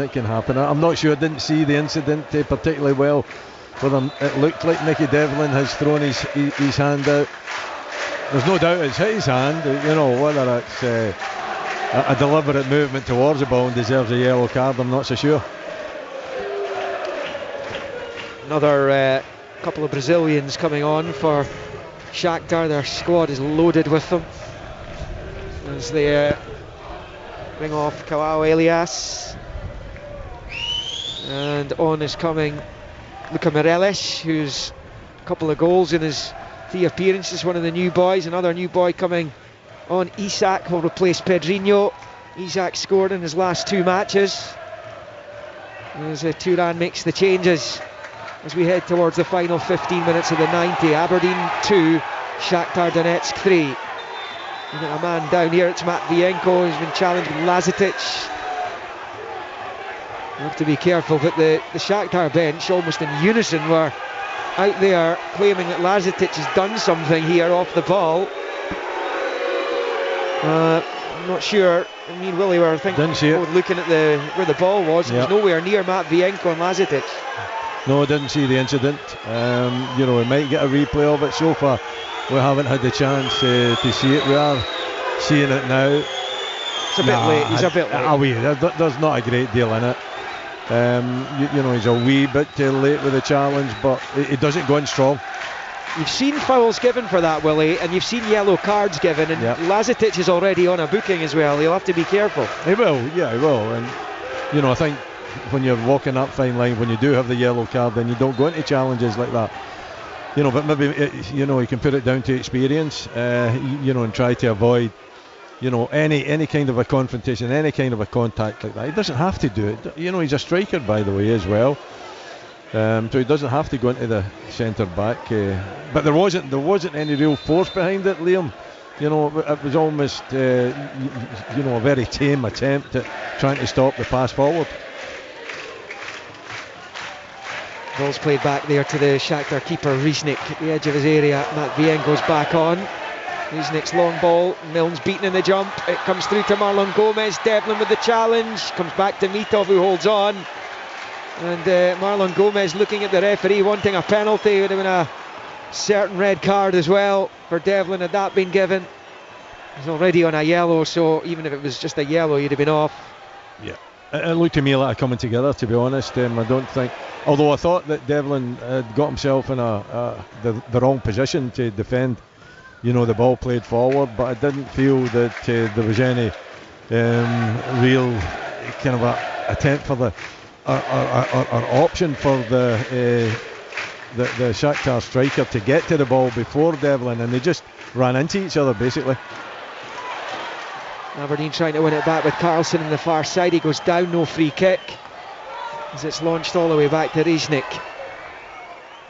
I'm not sure. I didn't see the incident particularly well. But it looked like Nicky Devlin has thrown his hand out. There's no doubt it's hit his hand. Whether it's a deliberate movement towards the ball and deserves a yellow card, I'm not so sure.
Another couple of Brazilians coming on for Shakhtar. Their squad is loaded with them as they bring off João Elias, and on is coming Luca Mireles, who's a couple of goals in his 3 appearances, one of the new boys. Another new boy coming on, Isak, will replace Pedrinho. Isak scored in his last 2 matches as Turan makes the changes as we head towards the final 15 minutes of the 90. Aberdeen 2, Shakhtar Donetsk 3. We've got a man down here, it's Matt Vienko, who's been challenged with Lazetic. You have to be careful, but the Shakhtar bench, almost in unison, were out there claiming that Lazetic has done something here off the ball. I'm not sure. I mean, Willie, were looking at where the ball was. It was nowhere near Matt Vienko and Lazetic.
No, I didn't see the incident. We might get a replay of it. So far, we haven't had the chance to see it. We are seeing it now.
It's a bit late. He's a bit late.
There's not a great deal in it. He's a wee bit late with the challenge, but it doesn't go in strong.
You've seen fouls given for that, Willie, and you've seen yellow cards given, and Lazetic is already on a booking as well. He'll have to be careful.
He will, he will. And I think when you're walking that fine line, when you do have the yellow card, then you don't go into challenges like that. But maybe you can put it down to experience, and try to avoid any kind of a confrontation, any kind of a contact like that. He doesn't have to do it. He's a striker, by the way, as well. So he doesn't have to go into the centre back. But there wasn't any real force behind it, Liam. It was almost a very tame attempt at trying to stop the pass forward.
Ball's played back there to the Shakhtar keeper, Riesnik, at the edge of his area. Matt Vienko's back on. Riesnik's long ball, Milne's beaten in the jump. It comes through to Marlon Gomez. Devlin with the challenge. Comes back to Mitov, who holds on. And Marlon Gomez looking at the referee, wanting a penalty. Would have been a certain red card as well for Devlin had that been given. He's already on a yellow, so even if it was just a yellow, he'd have been off.
Yeah. It looked to me like a coming together, to be honest. I don't think, although I thought that Devlin had got himself in the wrong position to defend, the ball played forward, but I didn't feel that there was any real kind of a attempt for the or option for the Shakhtar striker to get to the ball before Devlin, and they just ran into each other basically.
Aberdeen trying to win it back with Carlson on the far side. He goes down, no free kick, as it's launched all the way back to Riesnik.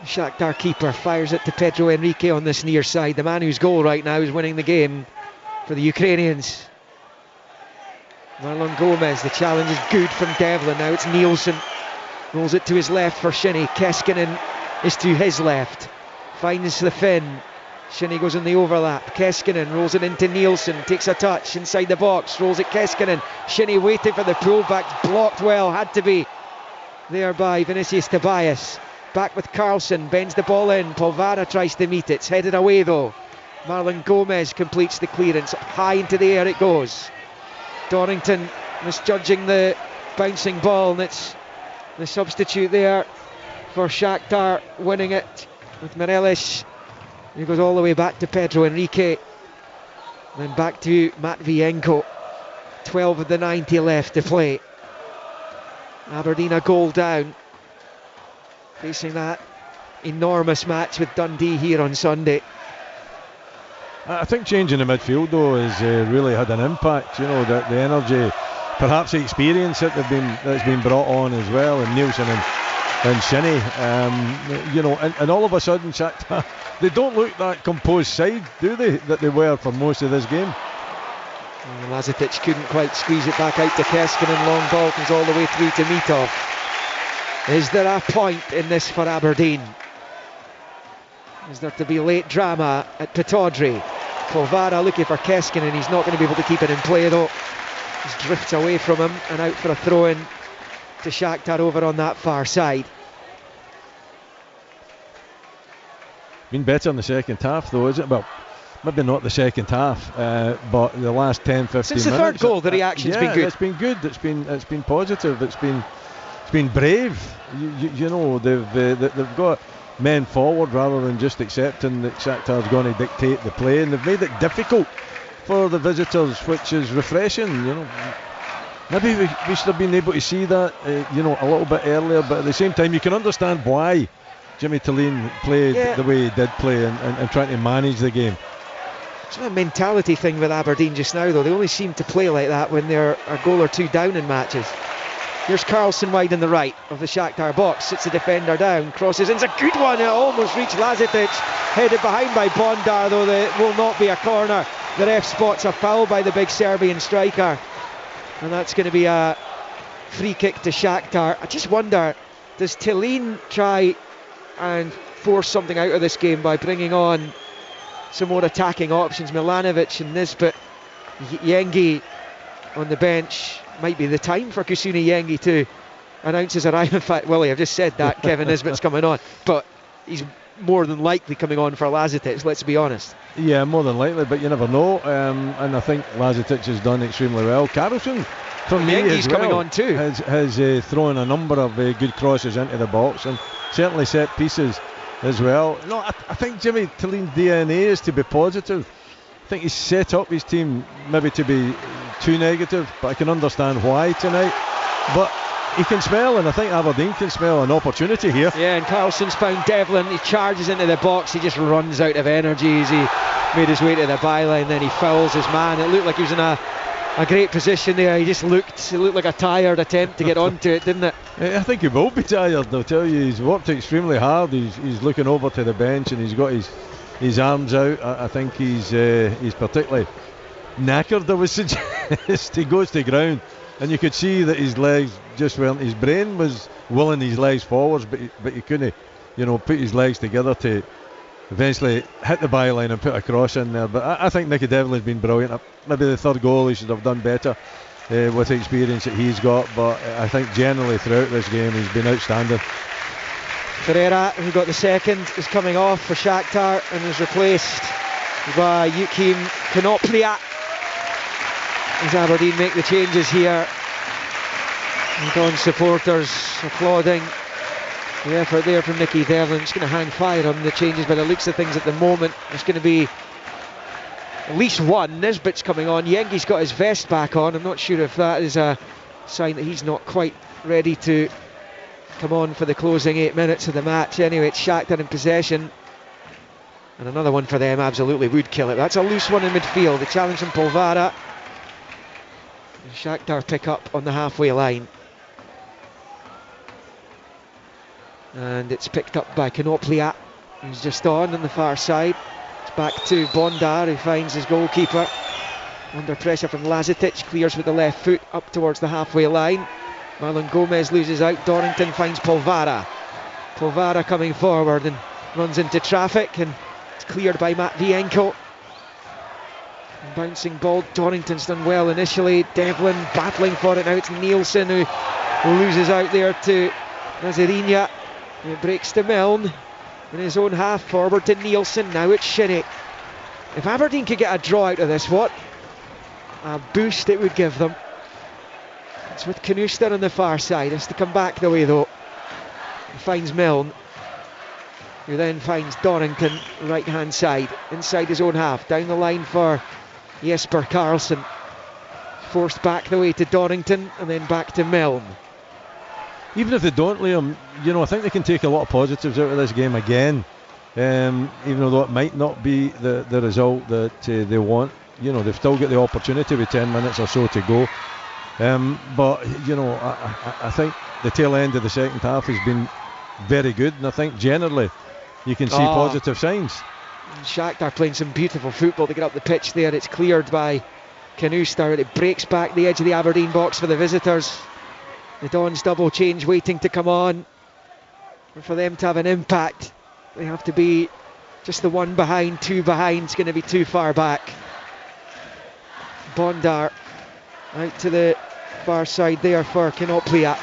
Shakhtar keeper fires it to Pedro Henrique on this near side. The man whose goal right now is winning the game for the Ukrainians. Marlon Gomez, the challenge is good from Devlin. Now it's Nielsen, rolls it to his left for Shinnie. Keskinen is to his left, finds the Finn. Shinnie goes in the overlap. Keskinen rolls it into Nielsen, takes a touch inside the box, rolls it Keskinen. Shinnie waiting for the pullback, blocked well, had to be there by Vinicius Tobias. Back with Carlson, bends the ball in. Polvara tries to meet it, it's headed away though. Marlon Gomez completes the clearance, high into the air it goes. Dorrington misjudging the bouncing ball, and it's the substitute there for Shakhtar winning it with Mireles. He goes all the way back to Pedro Henrique, then back to Matt Vienko. 12 of the 90 left to play. Aberdeen a goal down, facing that enormous match with Dundee here on Sunday.
I think changing the midfield though has really had an impact. The energy, perhaps the experience that's been brought on as well, and Nielsen and Shinnie. And all of a sudden Shakhtar, they don't look that composed side, do they, that they were for most of this game.
Lazetic couldn't quite squeeze it back out to Keskinen. Long ball comes all the way through to Mitov. Is there a point in this for Aberdeen? Is there to be late drama at Pittodrie? Polvara looking for Keskinen, he's not going to be able to keep it in play though. Just drifts away from him and out for a throw-in to Shakhtar over on that far side.
Been better in the second half though, is it? Well, maybe not the second half, but the last 10-15 minutes.
Since the third goal, the reaction's been good.
It's been good. It's been positive. It's been brave. You know, they've got men forward rather than just accepting that Shakhtar's going to dictate the play, and they've made it difficult for the visitors, which is refreshing. You know, maybe we should have been able to see that, you know, a little bit earlier. But at the same time, you can understand why Jimmy Tillene played the way he did play and trying to manage the game.
It's a mentality thing with Aberdeen just now, though. They only seem to play like that when they're a goal or two down in matches. Here's Carlson wide in the right of the Shakhtar box, sits the defender down, crosses in, it's a good one, it almost reached Lazetic, headed behind by Bondar, though it will not be a corner. The ref spots a foul by the big Serbian striker, and that's going to be a free kick to Shakhtar. I just wonder, does Tillene try and force something out of this game by bringing on some more attacking options? Milanovic and Nisbet, Yengi on the bench. Might be the time for Kusuni Yengi to announce his arrival. In fact, Willie, I've just said that Kevin Nisbet's coming on, but he's more than likely coming on for Lazetic, let's be honest.
Yeah, more than likely, but you never know, and I think Lazetic has done extremely well. Carlson, for me,
Yengi's
as well,
coming on too.
has thrown a number of good crosses into the box, and certainly set pieces as well. No, I think Jimmy Tillene's DNA is to be positive. I think he's set up his team maybe to be too negative, but I can understand why tonight. But he can smell, and I think Aberdeen can smell an opportunity here.
Yeah, and Carlson's found Devlin. He charges into the box. He just runs out of energy as he made his way to the byline. Then he fouls his man. It looked like he was in a great position there. It looked like a tired attempt to get onto it, didn't it?
I think he will be tired, I'll tell you. He's worked extremely hard. He's looking over to the bench and he's got his arms out. I think he's particularly knackered, I would suggest. He goes to ground and you could see that his legs just weren't, his brain was willing his legs forwards, but he couldn't, you know, put his legs together to eventually hit the byline and put a cross in there. But I think Nicky Devlin's been brilliant. Maybe the third goal he should have done better with the experience that he's got, but I think generally throughout this game he's been outstanding.
Ferreira, who got the second, is coming off for Shakhtar and is replaced by Yukim Konoplia as Aberdeen make the changes here. And Don supporters applauding the effort there from Nicky Devlin. Just going to hang fire on the changes by the looks of things at the moment. There's going to be at least one. Nisbet's coming on. Yengi's got his vest back on. I'm not sure if that is a sign that he's not quite ready to come on for the closing 8 minutes of the match. Anyway, it's Shakhtar in possession, and another one for them absolutely would kill it. That's a loose one in midfield. The challenge from Polvara. Shakhtar pick up on the halfway line, and it's picked up by Konoplia, who's just on the far side. It's back to Bondar, who finds his goalkeeper under pressure from Lazetic, clears with the left foot up towards the halfway line. Marlon Gomez loses out. Dorrington finds Polvara. Polvara coming forward and runs into traffic, and it's cleared by Matt Vienko. Bouncing ball. Dorrington's done well initially. Devlin battling for it now. It's Nielsen who loses out there to Nazarinha. It breaks to Milne in his own half, forward to Nielsen. Now it's Shinnie. If Aberdeen could get a draw out of this, what a boost it would give them. It's with Knuster on the far side. Has to come back the way though. He finds Milne, who then finds Dorrington right hand side inside his own half. Down the line for Jesper Karlsson. Forced back the way to Dorrington and then back to Milne.
Even if they don't, Liam, you know, I think they can take a lot of positives out of this game again. Even though it might not be the result that they want. You know, they've still got the opportunity with 10 minutes or so to go. But, you know, I think the tail end of the second half has been very good, and I think generally you can see positive signs.
Shakhtar playing some beautiful football to get up the pitch there. It's cleared by Knuster. It breaks back the edge of the Aberdeen box for the visitors. The Dons double change waiting to come on. And for them to have an impact, they have to be just the one behind, two behind. It's going to be too far back. Bondar out to the far side there for Kinoplia.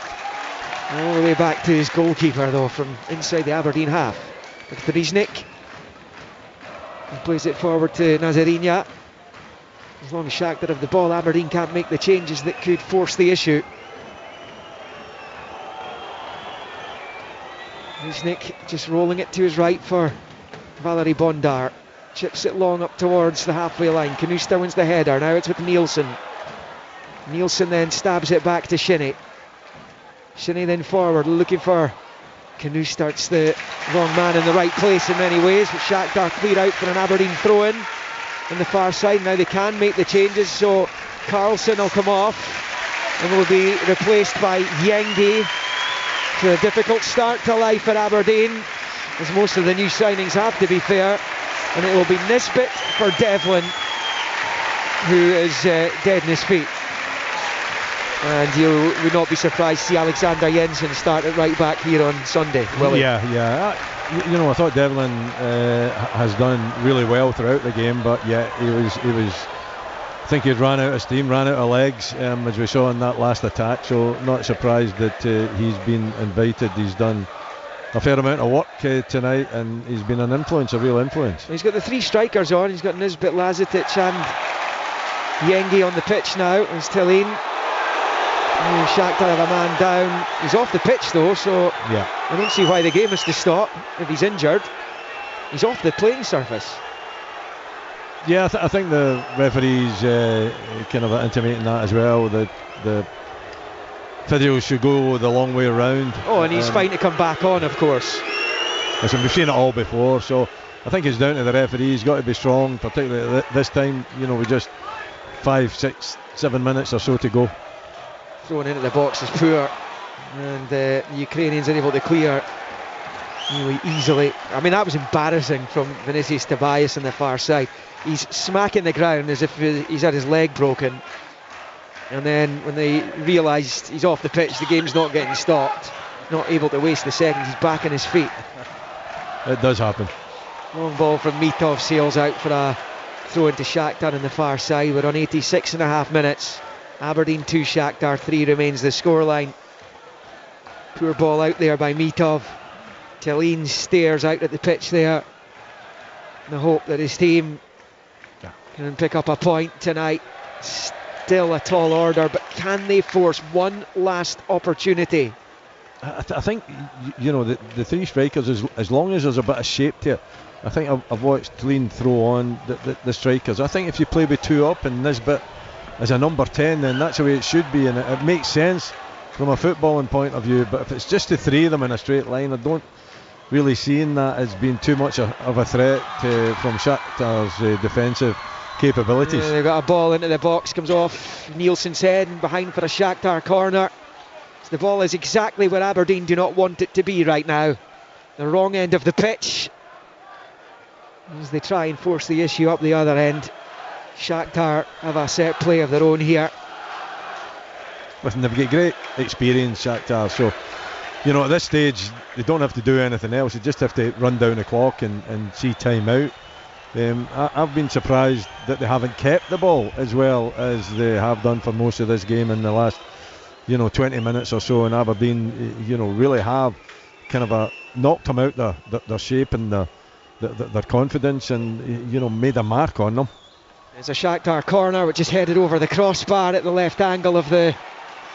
All the way back to his goalkeeper though from inside the Aberdeen half. Riznik. He plays it forward to Nazarinya. As long as Shakhtar have the ball, Aberdeen can't make the changes that could force the issue. Riznik just rolling it to his right for Valerie Bondar. Chips it long up towards the halfway line. Knustar wins the header. Now it's with Nielsen. Nielsen then stabs it back to Shinnie. Shinnie then forward, looking for Knustar. It's the wrong man in the right place in many ways, but Shakhtar clear out for an Aberdeen throw-in on the far side. Now they can make the changes, so Carlson will come off and will be replaced by Yengi. To a difficult start to life at Aberdeen, as most of the new signings have, to be fair, and it will be Nisbet for Devlin, who is dead in his feet. And you would not be surprised to see Alexander Jensen start at right back here on Sunday, will he?
Yeah. I thought Devlin has done really well throughout the game, but yeah, he was. I think he'd ran out of steam, ran out of legs, as we saw in that last attack. So not surprised that he's been invited. He's done a fair amount of work tonight, and he's been an influence, a real influence.
He's got the three strikers on. He's got Nisbet, Lazetic and Yengi on the pitch now. There's Tillene. Shakhtar have a man down. He's off the pitch though, so
yeah.
I don't see why the game has to stop if he's injured. He's off the playing surface.
Yeah, I think the referee's kind of intimating that as well, that the video should go the long way around.
Oh, and he's fine to come back on, of course.
Listen, we've seen it all before, so I think it's down to the referee. He's got to be strong, particularly this time, with just 5, 6, 7 minutes or so to go.
Thrown into the box is poor, and the Ukrainians are able to clear really easily. I mean, that was embarrassing from Vinicius Tobias on the far side. He's smacking the ground as if he's had his leg broken, and then when they realised he's off the pitch, the game's not getting stopped, not able to waste the seconds, he's back on his feet.
It does happen.
Long ball from Mitov, sails out for a throw into Shakhtar on the far side. We're on 86.5 minutes. Aberdeen 2, Shakhtar 3 remains the scoreline. Poor ball out there by Mitov. Tillene stares out at the pitch there in the hope that his team can pick up a point tonight. Still a tall order, but can they force one last opportunity?
I think the three strikers, as long as there's a bit of shape to it. I think I've watched Tillene throw on the strikers. I think if you play with two up and Nisbet as a number 10, then that's the way it should be, and it makes sense from a footballing point of view. But if it's just the three of them in a straight line, I don't really see that as being too much of a threat from Shakhtar's defensive capabilities.
They've got a ball into the box, comes off Nielsen's head and behind for a Shakhtar corner. So the ball is exactly where Aberdeen do not want it to be right now, the wrong end of the pitch, as they try and force the issue up the other end. Shakhtar have a set play of their own here.
Listen, they've got great experience, Shakhtar, so at this stage they don't have to do anything else. They just have to run down the clock and see time out. I've been surprised that they haven't kept the ball as well as they have done for most of this game in the last 20 minutes or so, and Aberdeen really have kind of knocked them out their shape and their confidence, and made a mark on them.
It's a Shakhtar corner which is headed over the crossbar at the left angle of the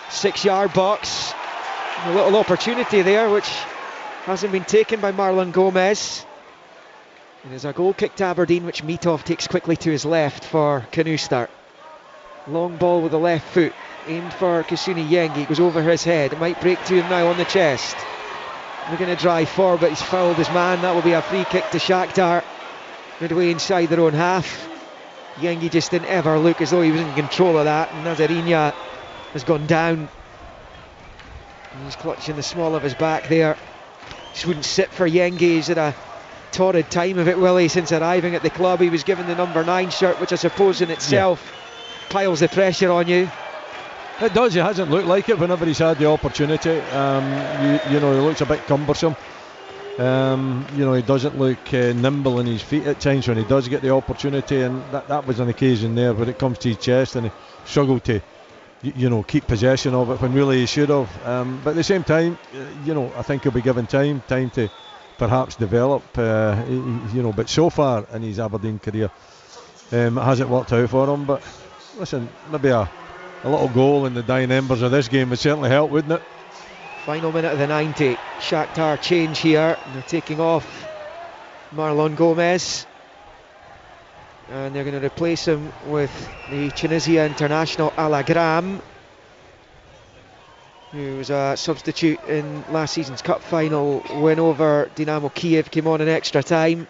6-yard box. A little opportunity there which hasn't been taken by Marlon Gomez. It is a goal kick to Aberdeen, which Mitov takes quickly to his left for Knustar. Long ball with the left foot, aimed for Kasuni Yengi. It goes over his head. It might break to him now on the chest. Looking to drive forward, but he's fouled his man. That will be a free kick to Shakhtar, midway inside their own half. Yengi just didn't ever look as though he was in control of that, and Nazarinya has gone down. He's clutching the small of his back there. Just wouldn't sit for Yengi. He's at a torrid time of it, Willie, since arriving at the club. He was given the number 9 shirt, which I suppose in itself piles the pressure on you.
It does. He hasn't looked like it whenever he's had the opportunity. He looks a bit cumbersome. He doesn't look nimble in his feet at times when he does get the opportunity, and that was an occasion there where it comes to his chest and he struggled to keep possession of it when really he should have. But at the same time, I think he'll be given time to perhaps develop. But so far in his Aberdeen career, it hasn't worked out for him. But listen, maybe a little goal in the dying embers of this game would certainly help, wouldn't it?
Final minute of the 90. Shakhtar change here. They're taking off Marlon Gomez, and they're going to replace him with the Tunisia international Alagram, who was a substitute in last season's cup final win over Dynamo Kiev. Came on in extra time,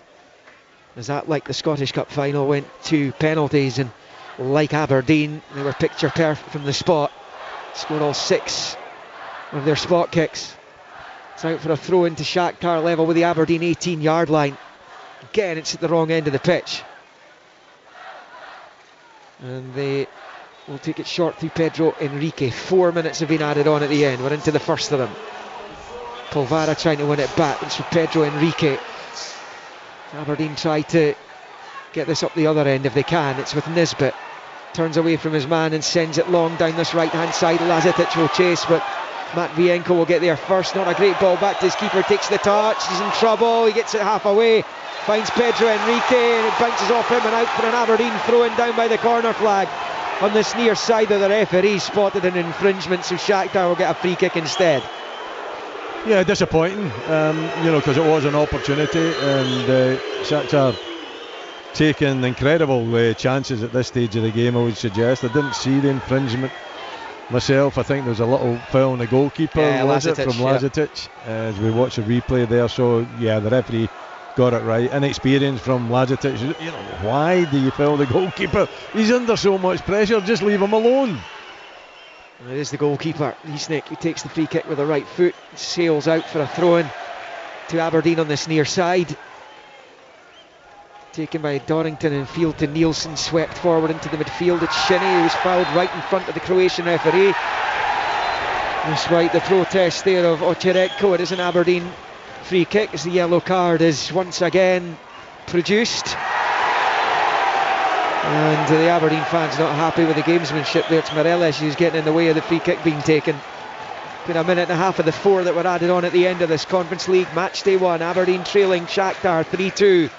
as that, like the Scottish Cup final, went to penalties, and like Aberdeen, they were picture perfect from the spot. Scored all 6 of their spot kicks. It's out for a throw into Shakhtar, level with the Aberdeen 18-yard line. Again, it's at the wrong end of the pitch, and they will take it short through Pedro Henrique. 4 minutes have been added on at the end. We're into the first of them. Polvara trying to win it back. It's with Pedro Henrique. Aberdeen try to get this up the other end if they can. It's with Nisbet. Turns away from his man and sends it long down this right hand side. Lazetic will chase, but Matvienko will get there first. Not a great ball back to his keeper. Takes the touch. He's in trouble. He gets it half away. Finds Pedro Henrique, and it bounces off him and out for an Aberdeen throw-in down by the corner flag. On this near side of the referee spotted an infringement, so Shakhtar will get a free kick instead.
Yeah, disappointing, because it was an opportunity, and Shakhtar taking incredible chances at this stage of the game, I would suggest. I didn't see the infringement myself. I think there was a little foul on the goalkeeper, from Lazetic, as we watch the replay there. So yeah, the referee got it right. Inexperience from Lazetic. Why do you foul the goalkeeper? He's under so much pressure, just leave him alone.
And it is the goalkeeper, Liesnik, who takes the free kick with the right foot, sails out for a throw-in to Aberdeen on this near side. Taken by Dorrington and field to Nielsen, swept forward into the midfield. It's Shinnie, who's fouled right in front of the Croatian referee. Despite the protest there of Ocheretko, it is an Aberdeen free kick as the yellow card is once again produced. And the Aberdeen fans not happy with the gamesmanship there. It's Moreles who's getting in the way of the free kick being taken. Been a minute and a half of the 4 that were added on at the end of this Conference League match day 1. Aberdeen trailing Shakhtar 3-2.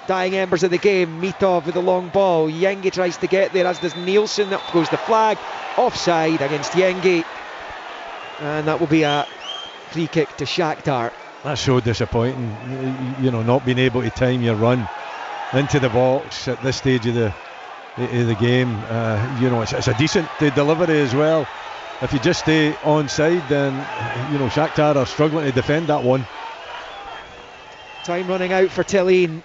Dying embers of the game. Mitov with the long ball. Yengi tries to get there, as does Nielsen. Up goes the flag. Offside against Yengi, and that will be a free kick to Shakhtar.
That's so disappointing, not being able to time your run into the box at this stage of the game. It's a decent delivery as well. If you just stay onside, then Shakhtar are struggling to defend that one.
Time running out for Tillene.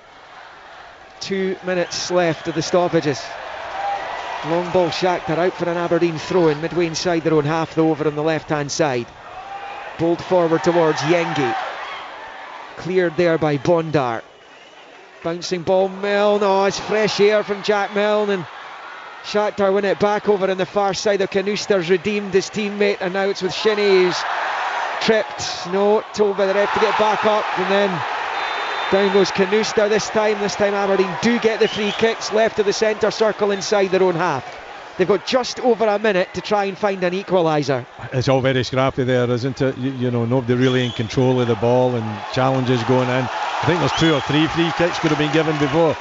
2 minutes left of the stoppages. Long ball Shakhtar out for an Aberdeen throw-in midway inside their own half, though, over on the left hand side. Bowled forward towards Yengi. Cleared there by Bondar. Bouncing ball, Milne. Oh, it's fresh air from Jack Milne, and Shakhtar win it back over on the far side of Canuster's redeemed his teammate, and now it's with Shinnie, who's tripped. No, told by the ref to get back up, and then down goes Canuster this time. This time Aberdeen do get the free kicks left of the centre circle inside their own half. They've got just over a minute to try and find an equaliser. It's all very scrappy there, isn't it? Nobody really in control of the ball, and challenges going in. I think there's 2 or 3 free kicks could have been given before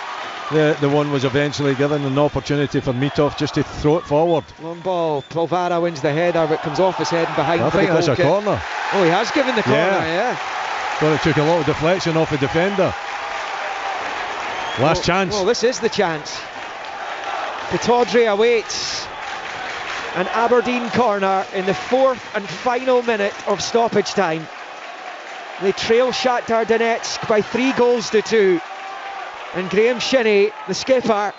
the one was eventually given. An opportunity for Mitov just to throw it forward. Long ball, Polvara wins the header, but comes off his head and behind. I think that's a corner. Oh, he has given the corner, yeah. Well, it took a lot of deflection off the defender. Last chance. Well, this is the chance. Pataudry awaits an Aberdeen corner in the 4th and final minute of stoppage time. They trail Shakhtar Donetsk by 3-2, and Graham Shinnie, the skipper,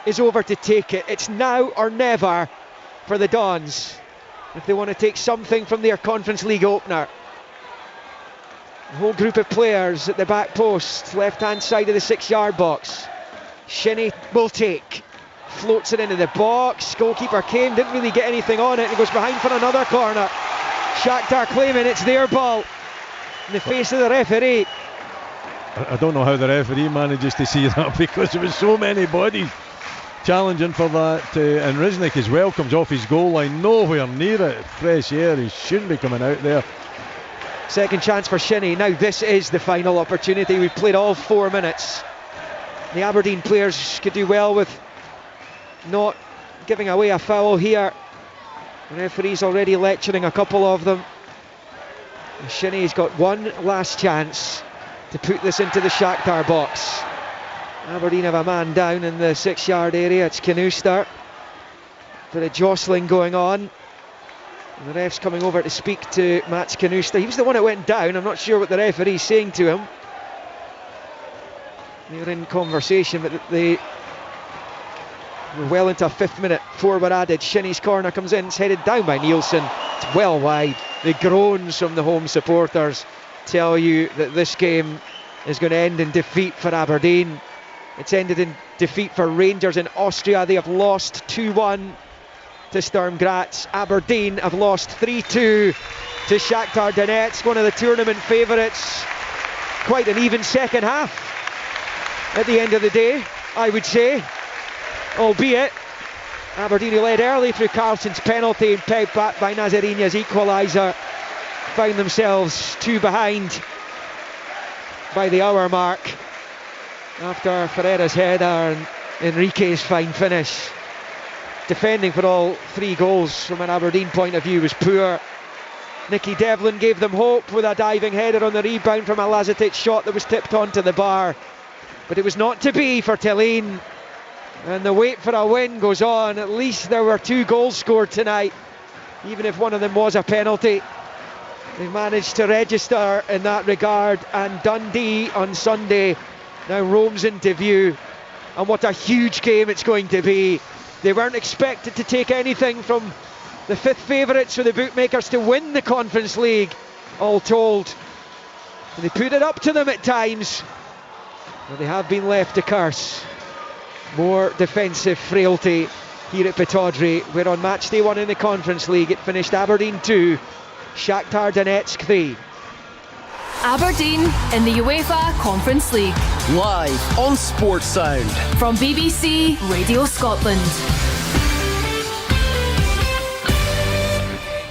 is over to take it. It's now or never for the Dons if they want to take something from their Conference League opener. The whole group of players at the back post, left hand side of the 6-yard box. Shinnie will take. Floats it into the box. Goalkeeper Kane didn't really get anything on it. He goes behind for another corner. Shakhtar claiming it's their ball in the face of the referee.
I don't know how the referee manages to see that, because there was so many bodies challenging for that, and Riznik as well comes off his goal line, nowhere near it. Fresh air, he shouldn't be coming out there.
Second chance for Shinnie. Now this is the final opportunity. We've played all 4 minutes. The Aberdeen players could do well with not giving away a foul here. The referee's already lecturing a couple of them. Shinnie's got one last chance to put this into the Shakhtar box. Aberdeen have a man down in the 6-yard area. It's Canuster. Bit of jostling going on. And the ref's coming over to speak to Mats Canuster. He was the one that went down. I'm not sure what the referee's saying to him. They were in conversation, but they were well into a 5th minute. 4 were added. Shinnie's corner comes in. It's headed down by Nielsen. It's well wide. The groans from the home supporters tell you that this game is going to end in defeat for Aberdeen. It's ended in defeat for Rangers in Austria. They have lost 2-1 to Sturm Graz. Aberdeen have lost 3-2 to Shakhtar Donetsk, one of the tournament favourites. Quite an even second half at the end of the day, I would say. Albeit, Aberdeen, who led early through Carlson's penalty and pegged back by Nazarina's equaliser, found themselves 2 behind by the hour mark after Ferreira's header and Enrique's fine finish. Defending for all 3 goals from an Aberdeen point of view was poor. Nicky Devlin gave them hope with a diving header on the rebound from a Lazetic shot that was tipped onto the bar, but it was not to be for Tillane, and the wait for a win goes on. At least there were 2 goals scored tonight, even if one of them was a penalty. They managed to register in that regard, and Dundee on Sunday now roams into view, and what a huge game it's going to be. They weren't expected to take anything from the 5th favourites for the bookmakers to win the Conference League, all told. And they put it up to them at times, but they have been left to curse. More defensive frailty here at Pittodrie, where on match day 1 in the Conference League it finished Aberdeen 2, Shakhtar Donetsk 3.
Aberdeen in the UEFA Conference League.
Live on Sports Sound.
From BBC Radio Scotland.